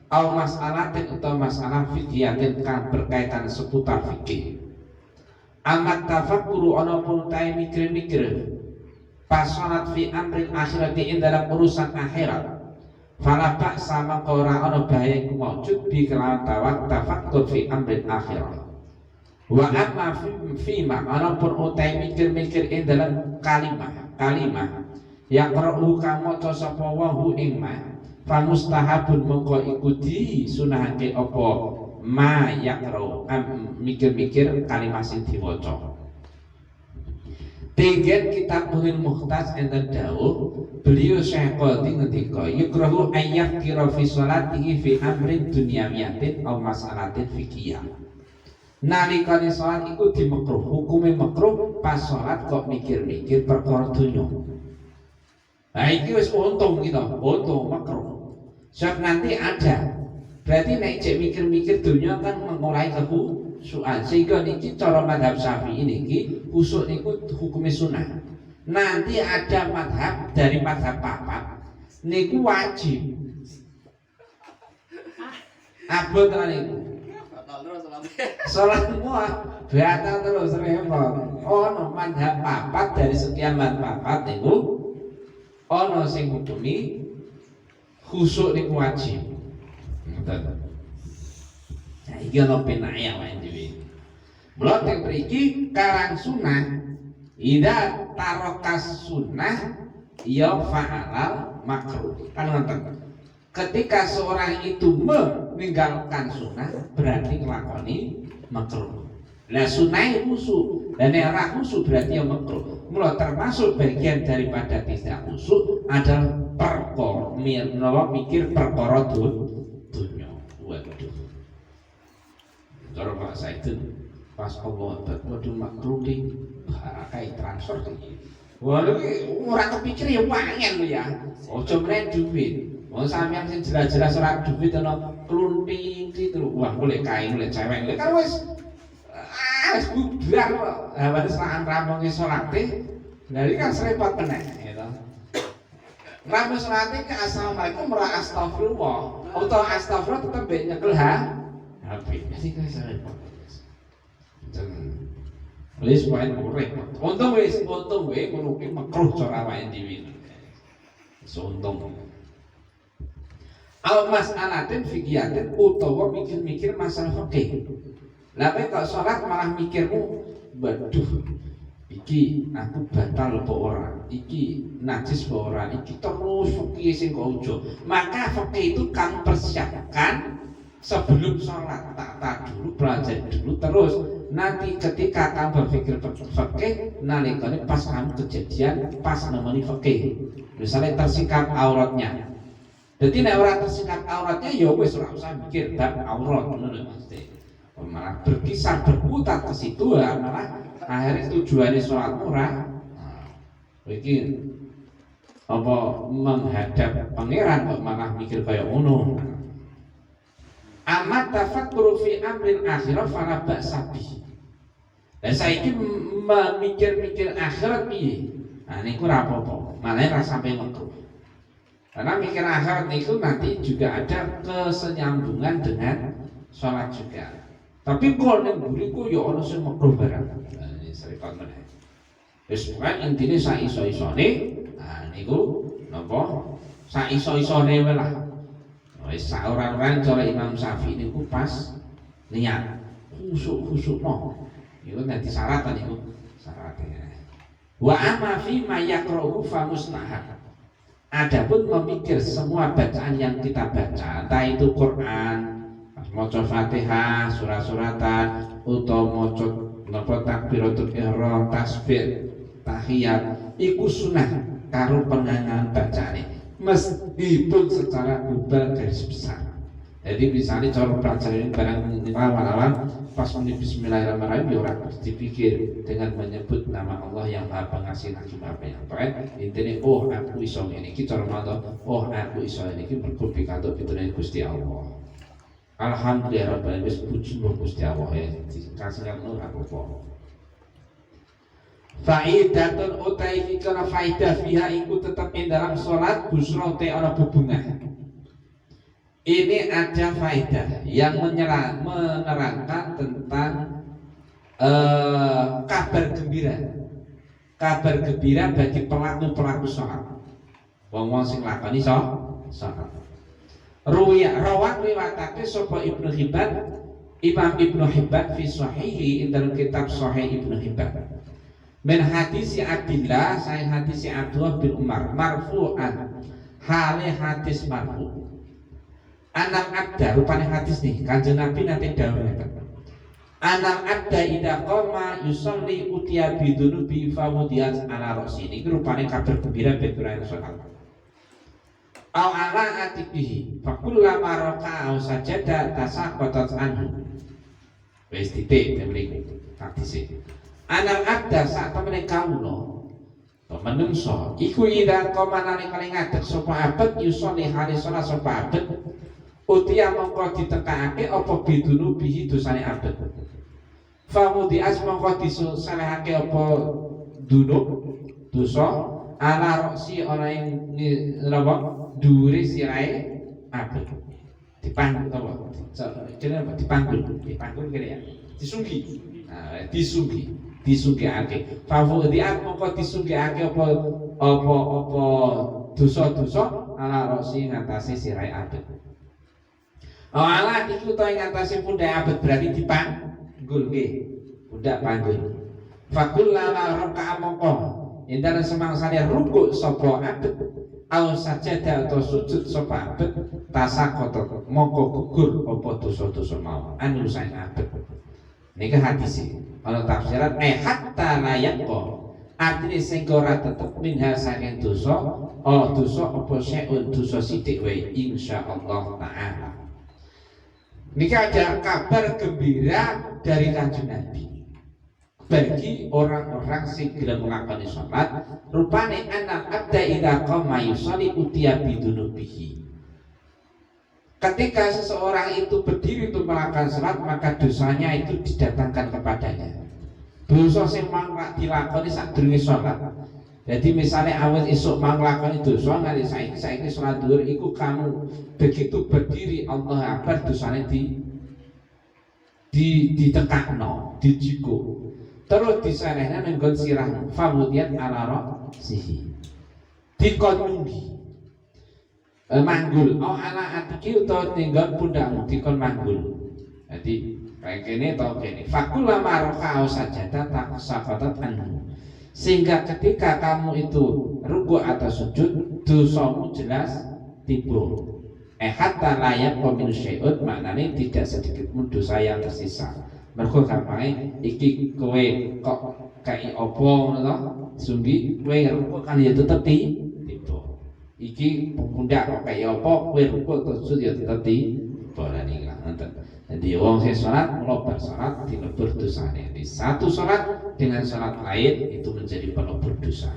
au mas'alatin atau masalah fikiyatin kang berkaitan seputar fikih. Amat tafakkuru ana pun tae mikir-mikir pas salat fi amrin akhirati ing dalam urusan akhirat. Fala ba sama ora ana bahaya iku maujud bi kelawan tafakkur fi amrin akhirat. Wa amma fi ma ana pun utai mikir-mikir ing dalam kalimah yang qra'u kang maca sapa wong ing ma fa mustahabun mongko iku disunahake apa ma yaqra mikir-mikir kalimat sing diwaca. Tegen kitab Muhnil Muhtaj enten dawuh beliau Syekh Qadi ngendika yukrahu ayyaf kira fi sholatihi fi amrin dunyawiyatin aw mas'alatin fikiyah. Nalikane salat iku dimekruh, hukume makruh pas salat kok mikir-mikir perkara dunya. Nah iki wis untung kita, untung makruh. Sebab nanti ada, berarti nek cek mikir-mikir dunia kan mengurai kekhusyukan. Sehingga niki cara madhab Syafi'i niki khusyuk niku hukumnya sunnah. Nanti ada madhab dari madhab papat niku wajib. Abot kan niku. Salatmu batal terus repot. Ono madhab papat dari sekian madhab papat niku ono sing hukumi khusyuk niku wajib. Nah iki ana penake awake dhewe. Mula teng mriki karang sunah ida tarokas sunnah ya fa'alal makruh. Kan ngoten. Ketika seorang itu meninggalkan sunnah berarti nglakoni makruh. Lah sunah khusyuk dan ora khusyuk berarti yang makruh. Mula termasuk bagian daripada tidak khusyuk adalah perkara mikir perkara dunya. Waduh. Cara Pak Saidin pas Allah waduh makruh ding kayak transfer iki. Waduh ora kepikir ya wangen lho ya. Aja mrene duit. Wong sampeyan sing jelas-jelas ora duit ana klunting itu wah golek kain golek cewek golek kan wis bubar kok. Lah wis rampung salate. Lah iki kan repot meneh gitu. Rampung salate ke assalamualaikum ra astagfirullah. Atau astagfirullah tetep mbek nyekel HP. Jadi kan repot. Wis wae repot. Untung wae ngono ki makruh cara awake dhewe. Untung. Al mas'alatin fikiyatin utawa mikir-mikir masalah fikih. Lah kok salat malah mikirmu, waduh, iki aku batal apa ora? Iki najis apa ora? Iki terus fikih sing kok ujo. Maka fikih itu kamu persiapkan sebelum salat, tak dulu belajar dulu terus nanti ketika kamu berpikir fikih nalikane pas kamu kejadian pas nemoni fikih. Misalnya tersingkap auratnya. Jadi nek ora tersingkap auratnya ya wis ora usah mikir bab aurat ngono lho Mas. Malah berkisar berputar ke situ ya, malah akhirnya tujuannya sholat murah. Iki apa menghadap pangeran kok malah mikir kayak ngono. Amat tafakkuru fi amril akhirah fala ba'sa bihi. Lah saiki memikir-mikir akhirat piye? Nah niku ora apa-apa, malah ora sampai makruh. Karena mikir akhirat niku nanti juga ada kesenyambungan dengan sholat juga. Tapi kok ning buriku ya ana sing makruh barang. Nah ini serikat meneh. Wis pokoke intine sak iso-isone. Nah niku napa? Sak iso-isone wae lah. Wis sak ora-ora cara Imam Syafi'i niku pas niat khusuk-khusukno. Iku nanti syarat niku syaratnya. Wa amma fi ma yaqra'u fa mustahab. Adapun memikir semua bacaan yang kita baca, entah itu Quran, maca Fatihah, surat-suratan, utawa maca napa takbiratul ihram, tasbih, tahiyat, iku sunah karo pengangan bacane. Meskipun secara global garis besar. Jadi misalnya cara pelajaran barang awal-awal pas muni bismillahirrahmanirrahim ya ora dipikir dengan menyebut nama Allah yang Maha Pengasih lagi Maha Penyayang. Intine oh aku iso ngene iki cara maca, oh aku iso ngene iki mergo pikantuk pitune Gusti Allah. Alhamdulillah rabbil alamin, wis puji Gusti Allah ya dikasih ngono ora apa-apa. Faidatun utai kana faidah fiha iku tetep ing dalam salat busra te ana bubungah. Ini ada faedah yang menerangkan tentang kabar gembira. Kabar gembira bagi pelaku-pelaku sholat. Wong-wong sing lakoni sholat. Riwayatake sapa Ibnu Hibban, Imam Ibnu Hibban fi sahihi dalam kitab Sahih Ibnu Hibban. Min hadis Abdillah, saya hadis Abdullah bin Umar marfu'an. Hale hadis marfu'. Anak abda, rupanya hadis nih, Kanjeng Nabi nanti dawuh ngeten. Anak abda idza qama yusalli utiya bidunubi fawdiyat ala ra'si. Ini rupanya kabar gembira bagi orang salat. Au ala atibihi fa kullama raka'a sajada tasaqatat anhu. Wis titik mriki hadis. Anak abda sak temene kawula menungso iku idza qama nalikane ngadeg sapa abad yusalli hari salat sapa abad utia mongko ditekake apa bidunu bihi dosane abet. Famudi as mongko disalahake apa dunub dosa ala roksi ana ing napa dhuwure sirahe abet. Dipanggul apa? Jenenge apa? Dipanggul kene ya. Disunggi. Nah, disugihake. Famudi as mongko disugihake apa dosa-dosa ala roksi ngatasi sirahe abet. Allah iku to ing atase pundak abet berarti dipanggul nggih. Pundak panggul. Fakul lala raka'a mongko yen semangsane rukuk sapa abet au sajadah atau sujud sapa abet tasaqata mongko gugur apa dosa-dosa mau anu sae abet. Niki hadis iki. Ana tafsiran hatta la yaqqa. Artine sing ora tetep minha saking dosa, dosa apa syai'un dosa sithik wae insyaallah taala. Ini ada kabar gembira dari Kanjeng Nabi bagi orang-orang sing gelem nglakoni salat. Rupane anak abda idza qama yusalli utiya bidunubihi. Ketika seseorang itu berdiri untuk melakukan salat, maka dosanya itu didatangkan kepadanya. Dosa sing mangka dilakoni sadurunge salat. Jadi misalnya awal esok mau nglakoni dosa nganti saiki salat dhuwur iku kamu begitu berdiri Allah akbar dosane ditekakno, dijiko. Terus diserehna ning nggon sirahmu famudiyat ala ra'sihi. Dikon munggi. Manggul ala atiki utawa ning nggon pundakmu dikon manggul. Jadi kayak kene to kene. Fakulama raka'a sajada taqsafatat anhu. Sehingga ketika kamu itu ruku atau sujud dosamu jelas timbul. Hatta layak min syai'un maknanya tidak sedikit pun dosa yang tersisa. Mergo gampang iki kowe kok kai opo ngono to sumbi kowe rukuk kan ya tetep tiba iki pundak kok kai opo kowe rukuk terus ya tetep tiba lan iki ngoten. Jadi wong sing salat mulo bar salat dilebur dosane. Di satu salat dengan salat lain itu menjadi pelebur dosa.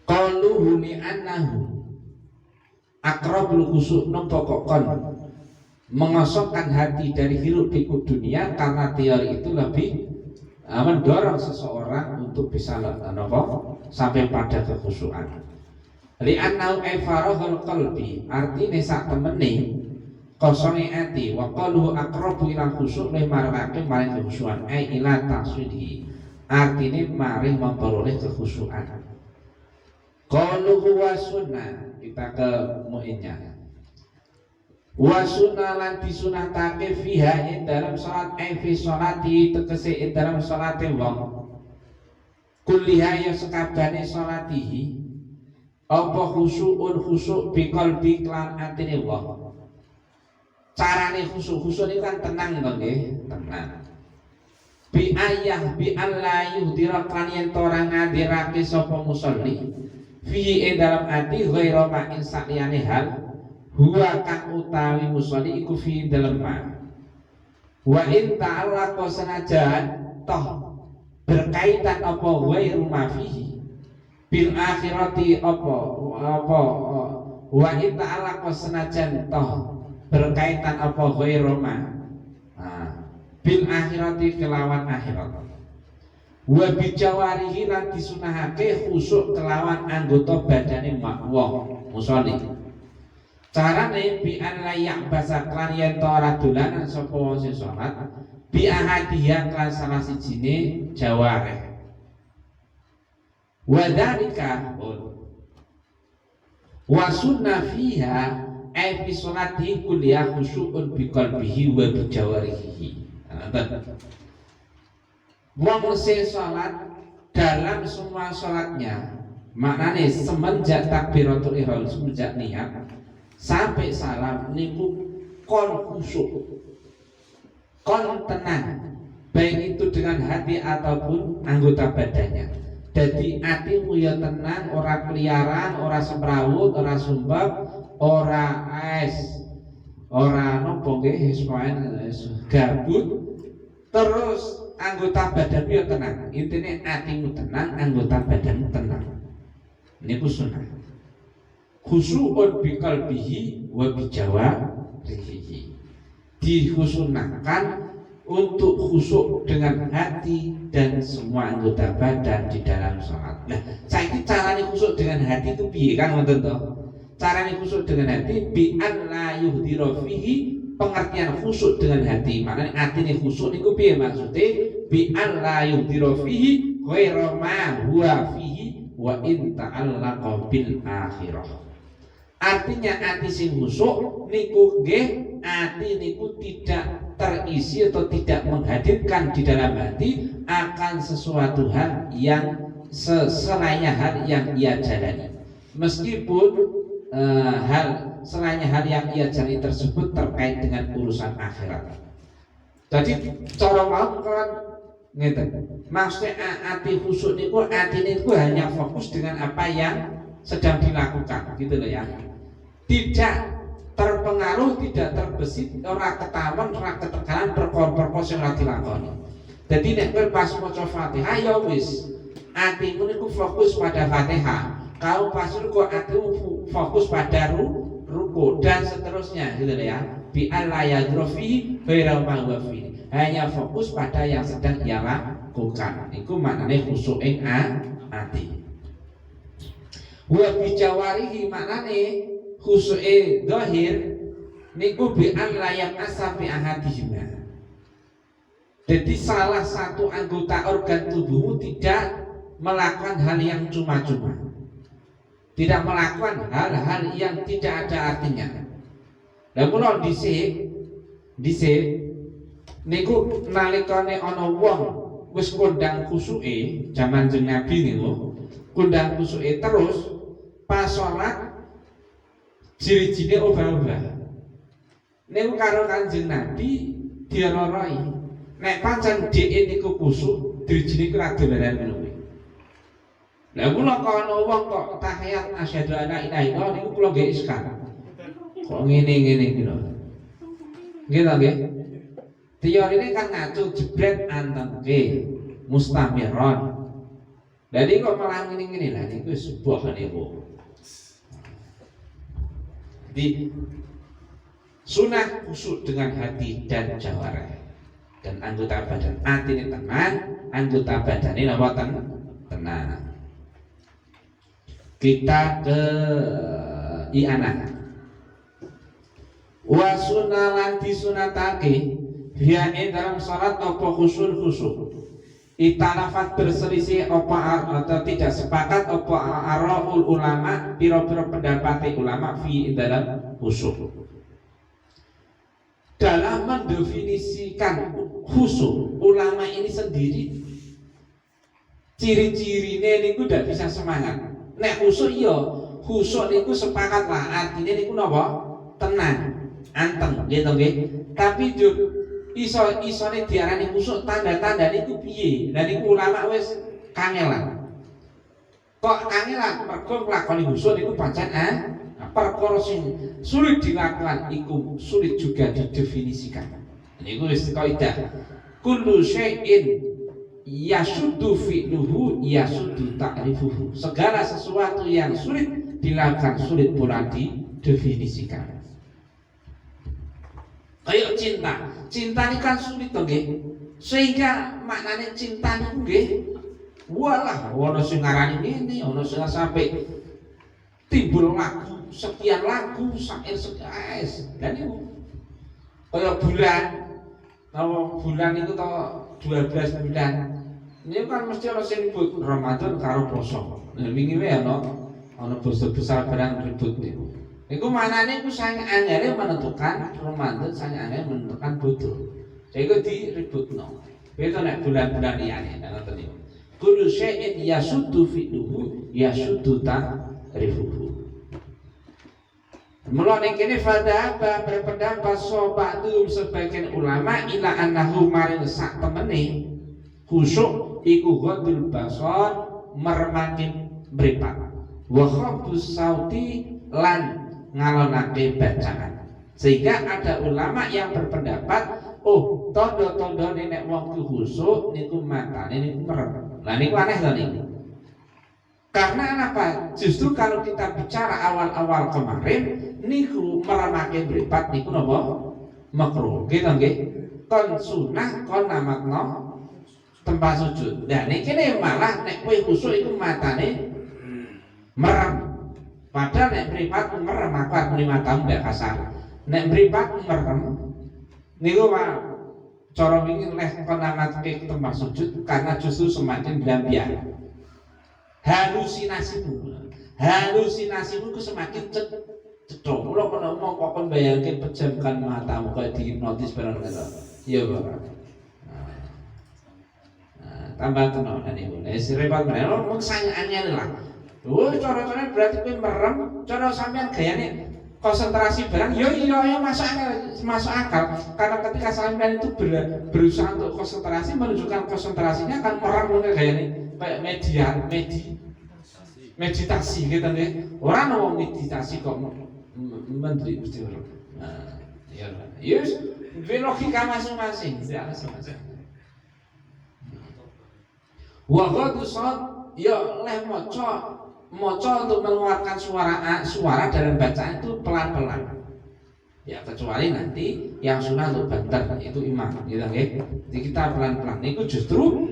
Qaluhu li annahu aqrabul khusuk nampa kon mengosongkan hati dari hiruk pikuk dunia karena teori itu lebih mendorong seseorang untuk bisa sampai pada kekhusyuan. Li annahu farahul qalbi artine sak temene kosonge ati wa qalu aqrabu ila khusyuk le marake maring kekhusyuan ila taswidi artine maring memperoleh kekhusyuan. Qalu huwa sunnah kita ke muinnya wa sunnah lan disunatake fiha ing dalam salat fi salati tegese ing dalam salate wong kulliha ya sekabane salatihi apa khusyukun khusyuk bi qalbi lan atine wong. Carane khusyuk ini kan tenang to nggih, tenang. Bi ayah bi alla yuhdira kan yen ora ngadirake sapa musolli. Fi dalam ati ghairu ma'in saliyane hal huwa kang utawi musolli iku fi dalam ma. Wa in ta'allaqa sanajan toh berkaitan apa ghairu ma fihi bil akhirati apa wa in ta'allaqa sanajan toh berkaitan apa ghairu ma bil akhirati kelawan akhirat wa bijawarihi lan disunahake khusyuk kelawan anggota badane wong musolli. Carane bi an layak basa klan yen to ora dolanan sapa wong sing salat bi ahadiyah klan salah sijine jawareh wa dzalika wa sunna fiha ai fi sholati kulliyah khusyukun bi qalbihi wa bi jawarihi. Wong sing salat dalam semua salatnya maknane semenjak takbiratul ihram semenjak niat sampai salam niku kon khusyuk kon tenang baik itu dengan hati ataupun anggota badannya. Jadi hatimu ya tenang, ora keliaran, ora semrawut, ora sumbang, ora ora nopo nggih gabut, terus anggota badan ya tenang. Intine atimu tenang, anggota badanmu tenang. Niku sunnah. Khusyukun bi qalbihi wa bi jawarihi. Dikhusunahkan untuk khusyuk dengan hati dan semua anggota badan di dalam sholat. Nah, saiki carane khusyuk dengan hati itu piye kan ngoten to? Carane khusyuk dengan hati bi an la yuhdira fihi, pengertian khusyuk dengan hati. Maknane atine khusyuk niku piye maksude? Bi an la yuhdira fihi ghairu ma huwa fihi wa in ta'allaqa bil akhirah. Artinya ati sing khusyuk niku nggih ati niku tidak terisi atau tidak menghadirkan di dalam hati akan sesuatu hal yang selainnya hal yang ia jalani, meskipun hal selainnya hal yang ia jalani tersebut terkait dengan urusan akhirat. Jadi cara mau kan ngeten, maksudnya ati khusyuk niku atine niku hanya fokus dengan apa yang sedang dilakukan gitu loh ya, tidak terpengaruh, tidak terbesit, ora ketaman, ora ketegangan perkara-perkara sing ora dilakoni. Dadi nek kowe pas maca Fatihah ya wis atimu niku fokus pada Fatihah. Kau pas ruku atimu fokus pada ruku dan seterusnya gitu ya. Bi alla yadrofi ghairu ma huwa fi. Hanya fokus pada yang sedang ia lakukan. Iku maknane khusyuk ing ati. Wa bi jawarihi maknane khusyuke zahir niku bi an layak asafi ahadihima. Jadi salah satu anggota organ tubuhmu tidak melakukan hal yang cuma-cuma, tidak melakukan hal-hal yang tidak ada artinya. Lah kula dhisik niku nalikane ana wong wis kondang khusyuke jaman jeneng Nabi niku kondang khusyuke terus pas salat ciri-ciri obah-obah. Niku karo Kanjeng Nabi diaroroi. Nek pancen dhek niku kusuk, drijine ku ra dolanan ngono kuwi. Lah kula kono wong kok tahiyat asyhadu alla ilaha illallah niku kula nggih iskal. Kok ngene-ngene iki lho. Nggih ta nggih? Teorine kan ngacu jebret antengke mustamiron. Jadi kok malah ngene-ngene lah niku sebuah niku. Di sunah kusuk dengan hati dan jawareh dan anggota badan. Atine tenang, anggota badane napa tenang. Kita ke i'anah. Wa sunalan disunatake dia dalam salat apa khusyuk. Itanafat berselisih apa atau tidak sepakat apa araul ulama piro-piro pendapat ulama fi dalam khusyuk. Dalam mendefinisikan khusyuk, ulama ini sendiri ciri-cirine niku tidak bisa semangat. Nek khusyuk iya, khusyuk niku sepakat lah artinya niku napa? Tenang, anteng, gitu nggih. Tapi isone diarani khusyuk tanda-tanda niku piye? Lah niku ulama wis kangelan. Kok kangelan? Mergo nglakoni khusyuk niku pancen perkara sing sulit dilakukan iku sulit juga didefinisikan. Niku wis kaidah. Kullu syai'in yasuddu fi'luhu yasuddu ta'rifuhu. Segala sesuatu yang sulit dilakukan sulit pula didefinisikan. Kayak cinta ini kan sulit toh nggih. Sehingga maknanya cinta niku nggih walah ono sing ngarani ngene, ono sing sampai timbul lagu sekian lagu syair sekian. Dan niku kaya bulan itu to 12 bulan. Ini kan mesti ana sing ribut Ramadan karo poso. Nah wingi wae ana basa barang ribut niku. Iku manane ku sang angele menentukan Ramadan, sang angele menentukan bodoh. Iku diributno. Beda nek bulan-bulan liyane ngoten niku. Kullu syai'in yasuddu fi'luhu yasuddu ta'rifuhu. Mula ning kene fadhaba berpendapat sobatu sebagian ulama ila annahu maring sak temene khusyuk iku ghadul basar mermakin mripat wa khabus sauti lan ngalonake bacaan. Sehingga ada ulama yang berpendapat oh tondo-tondo nek wong khusyuk niku matane niku merem. Lah niku aneh to niku. Karena apa? Justru kalau kita bicara awal-awal kemarin niku meremake mripat niku napa? Makruh. Gitu nggih. Kon sunah kon namakno tempat sujud. Nah niki malah nek kowe khusyuk iku matane merem. Padahal nek mripat merem aku muni matamu ndak kasar. Nek mripat merem niku cara wingi leh kon namakke tempat sujud karena justru semakin lambian. Halusinasimu ku semakin cedok. Mula kono ngomong kok kon bayangke pejamkan matamu kaya dihipnotis barang ngono. Iya, Pak. Tambah tenan niku. Wis repot meneh. Mung sang anyel lah. Lho, cara-carane berarti kowe merem, cara sampean gayane konsentrasi barang. Yo iya masuk akal. Karena ketika sampean itu berusaha untuk konsentrasi menunjukkan konsentrasinya akan merem ngono gayane. Kayak meditasi gitu nggih. Ora ono meditasi kok menteri mesti ora. Nah, ya. Yes, logika masing-masing, Wa ghadus ya leh maca untuk mengeluarkan suara dalam bacaan itu pelan-pelan. Ya kecuali nanti yang sunnah untuk banter itu imam gitu nggih. Jadi kita pelan-pelan niku justru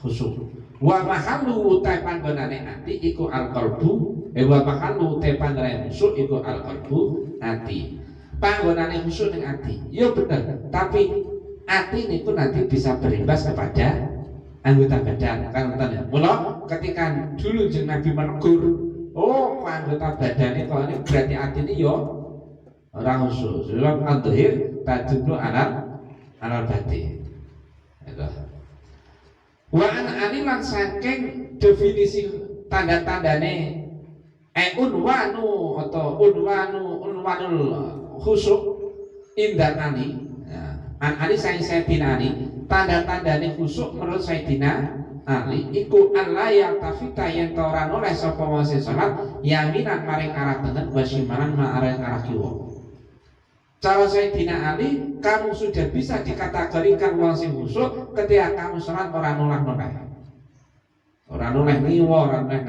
khusyuk. Wa mahallu utai panggonane ati iku al-qalbu, wa mahallu utai panggonane khusyuk iku al-qalbu ati. Panggonane khusyuk ning ati. Ya bener, tapi ati niku nanti bisa berimbas kepada anggota badan. Kan ngoten ya. Mula ketika dulu jeneng Nabi menegur, oh anggota badane kok ini berarti atine ya ora khusyuk. Sebab al-dhahir tadullu alal batin. Itu. Wa an saking definisi tanda-tandane unwanul khusyuk indan ali. Nah, An Ali Sayyidina Ali, tanda-tandane khusuk menurut Sayyidina Ali iku Allah yang tafita yen ora oleh sapa wong sing salat yaminan maring arah tengen wa shimalan maring arah kiwa. Cara Sayyidina Ali, kamu sudah bisa dikategorikan wong sing khusuk ketika kamu salat ora noleh-noleh. Ora noleh ngiwa, ora noleh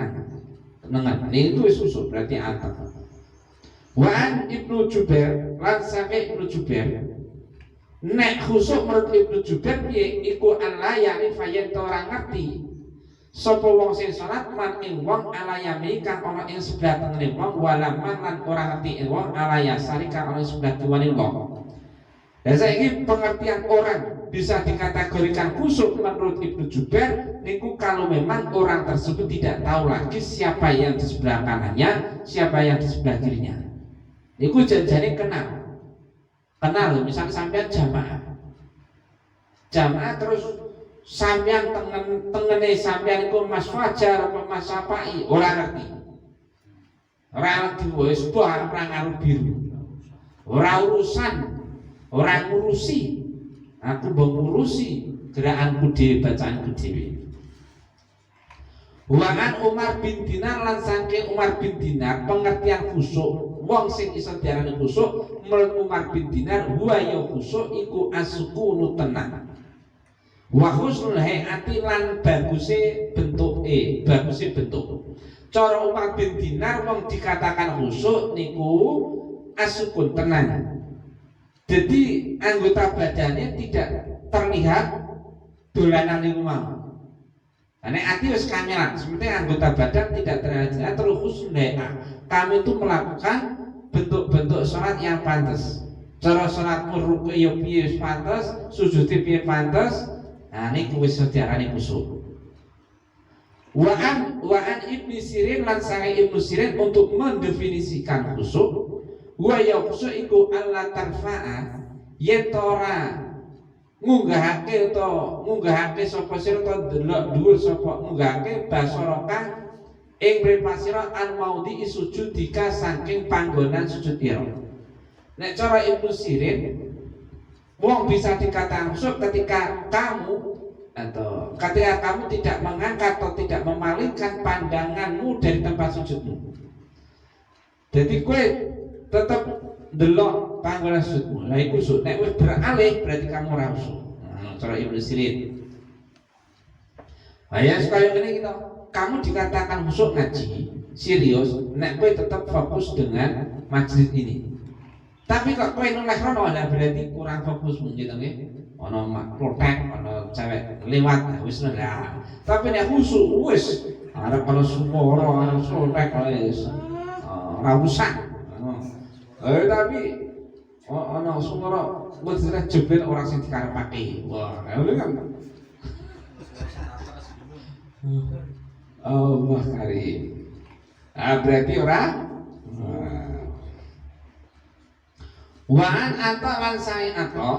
tenengan. Ini itu khusuk berarti atap. Wa an Ibnu Jubair lan sampai Ibnu Jubair nek khusuk menurut Ibnu Jubair piye iku Allah ya'rifa yen ora ngerti sapa wong sing salat man ing wong ala yami kang ana ing sebelah tengene wong wala man lan ora ngerti ing wong ala yasari kang ana ing sebelah kiwane wong. Dan saiki pengertian orang bisa dikategorikan khusuk menurut Ibnu Jubair niku kalau memang orang tersebut tidak tahu lagi siapa yang di sebelah kanannya, siapa yang di sebelah kirinya. Niku janjane kenal. Kenal, misal sampean jamaah terus sampean tengene sampean iku Mas Fajar apa Mas Sapai ora ngerti. Ora ngerti wis ora ngaruh biru. Ora urusan, ora ngurusi. Aku mbok ngurusi gerakanku dhewe, bacaanku dhewe. Waan Umar bin Dinar lan saking Umar bin Dinar pengertian khusuk wong sing iso diarani khusuk menurut Umar bin Dinar huwa ya khusuk iku asukunu tenang wa husnul hayati lan baguse bentuke cara Umar bin Dinar wong dikatakan khusuk niku asukun tenang jadi anggota badannya tidak terlihat dolanan niku mau. Karena hati harus kameran, sebenarnya anggota badan tidak terlihat terus husnul. Kami itu melakukan bentuk-bentuk sholat yang pantas. Cara sholat ruku ya piye pantas, sujud piye pantas. Nah ini kuwi diarani khusuk. Wa'an Ibnu Sirin lan sange Ibnu Sirin untuk mendefinisikan khusuk. Wa ya khusuk iku alla tarfa'a yen ora ngunggahake sapa sira to delok dhuwur sapa ngunggahake basaraka ing mripasira an maudhi sujudika saking panggonan sujud ira. Nek cara Ibnu Sirin wong bisa dikatakan khusuk ketika kamu tidak mengangkat atau tidak memalingkan pandanganmu dari tempat sujudmu. Jadi kowe tetap delok panggonan sujudmu. Lah iku khusuk. Nek wis beralih berarti kamu ora khusuk. Cara Ibnu Sirin. Ayah sekali ini kita, kamu dikatakan khusuk ngaji serius, nek kowe tetap fokus dengan majelis ini. Tapi kok kowe noleh rono lah berarti kurang fokus mungkin nggih. Ono protek, ono cewek lewat wis lah. Tapi nek khusuk wis arep kalau suara, arep protek wis ora usah. Tapi ono suara wis jebel orang sing dikarepake. Wah, lha kan. Allah karim. Berarti ora Waan ato lan sae ato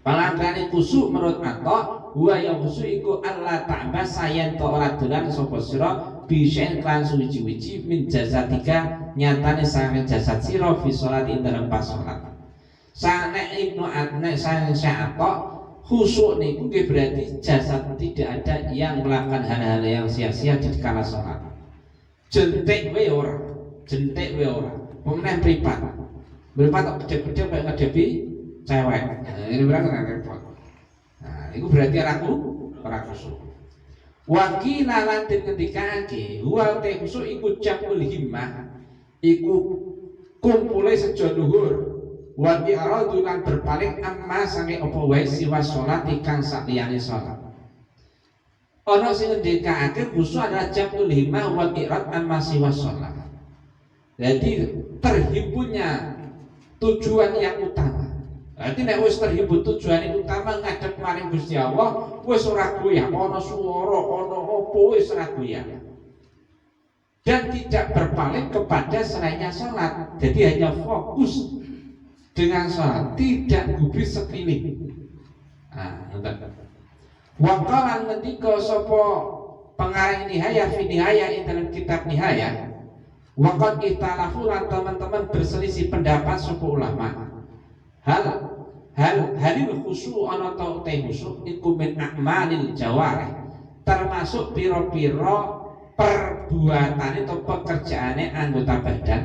palangkane khusuk menurut ato wa ya khusuk iku Allah ta'ala sayen to ora dolan sapa sira bisen kan suci-suci min jasadika nyatane sange jasad sira fi salat ing dalem pas salat. Sanek Ibnu Adnan sang sya'atok khusuk niku berarti jasad tidak ada yang melakukan hal-hal yang sia-sia di kala sholat. Jentik we ora, pemenang pripat kok gede-gede kayak ngadepi cewek. Nah, ini berarti repot. Nah, itu berarti ora khusuk. Wakila lan ketikake wa te khusuk iku jamul himmah iku kumpule sejo luhur wa i'radu lan berpaling amma sange apa wae siwa salat kang saliyane salat. Ana sing ngendikake khusuk adalah jamul himmah wa i'rad amma siwa salat. Jadi terhimpunnya tujuan yang utama. Berarti nek wis terhimpun tujuan yang utama ngadep maring Gusti Allah, wis ora goyah, ana swara, ana apa wis ora goyah. Dan tidak berpaling kepada selainnya salat. Jadi hanya fokus dengan sholat, tidak gubris sekeliling. Waqalan ngendika sapa pengarang nihayah fi nihayah ing dalam kitab nihayah. Waqad ikhtalafu lan teman-teman berselisih pendapat sapa ulama. Hal halil khusu ana ta te khusu iku min a'malil jawarih termasuk pira-pira perbuatane atau pekerjaane anggota badan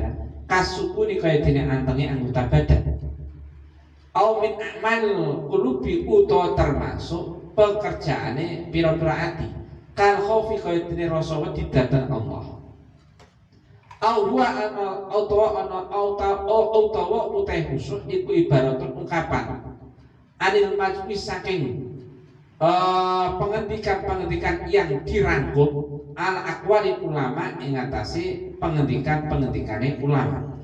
kasukuni kaya dene antenge anggota badan au min a'mal qulubi utawa termasuk pekerjaane pira-pira ati kal khaufi kaya dene rasa wedi dhateng Allah au huwa ana utawa utai khusyuk iku ibaratun ungkapan anil majlis saking pengendikan-pengendikan yang dirangkum al aqwali ulama ing atase pengendikan-pengendikane ulama.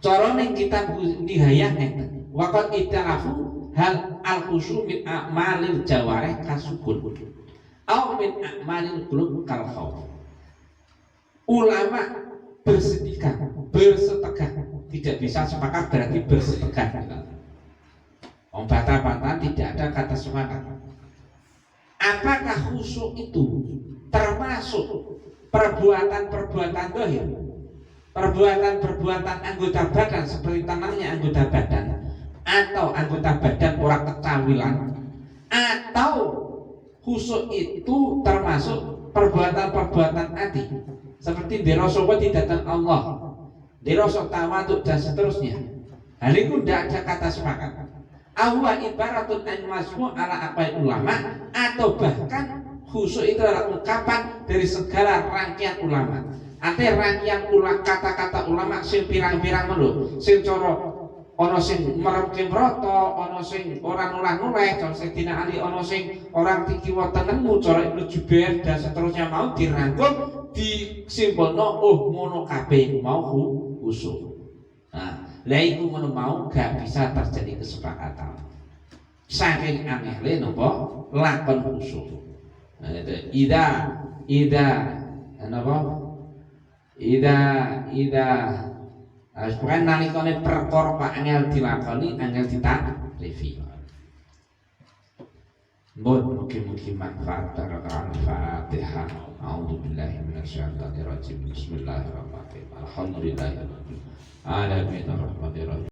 Cara ning kitab nihayah ngeten. Waqat italafu hal al khusyu min a'malil jawarih kasukun. Au min a'malil qulub kal khauf. Ulama bersepakat, tidak bisa sepakat berarti bersepakat. Bantah-bantahan tidak ada kata sepakat. Apakah khusyuk itu termasuk perbuatan-perbuatan zahir, perbuatan-perbuatan anggota badan seperti tangannya anggota badan, atau anggota badan orang kecawilan, atau khusyuk itu termasuk perbuatan-perbuatan hati seperti dirosok tidak datang Allah, dirosok tawaduk dan seterusnya. Hal itu tidak ada kata sepakat. Ahwa ibaratun an masmu ala aqwal ulama, atau bahkan khusyuk itu adalah ungkapan dari segala rangkaian ulama. Artinya rangkaian kata-kata ulama sing pirang-pirang melu, sing cara ana sing meremke broto, ana sing ora nulah-nuleh, cara Sayyidina Ali, ana sing orang tikiwa tengenmu, cara Ibnu Jubair dan seterusnya mau dirangkum disimpulno ngono kabeh mau khusyuk. Nah, lah iku ngono mau gak bisa terjadi kesepakatan. Saking aneh napa lakon khusyuk. Nah, itu bukan nalikane perkara Pak angel dilakoni angel ditakrifi. Mugi-mugi manfaat barokah al-Fatihah. A'udzubillahi minasyaitonir rajim. Bismillahirrahmanirrahim. Alhamdulillahirabbil alamin arrahmanirrahim.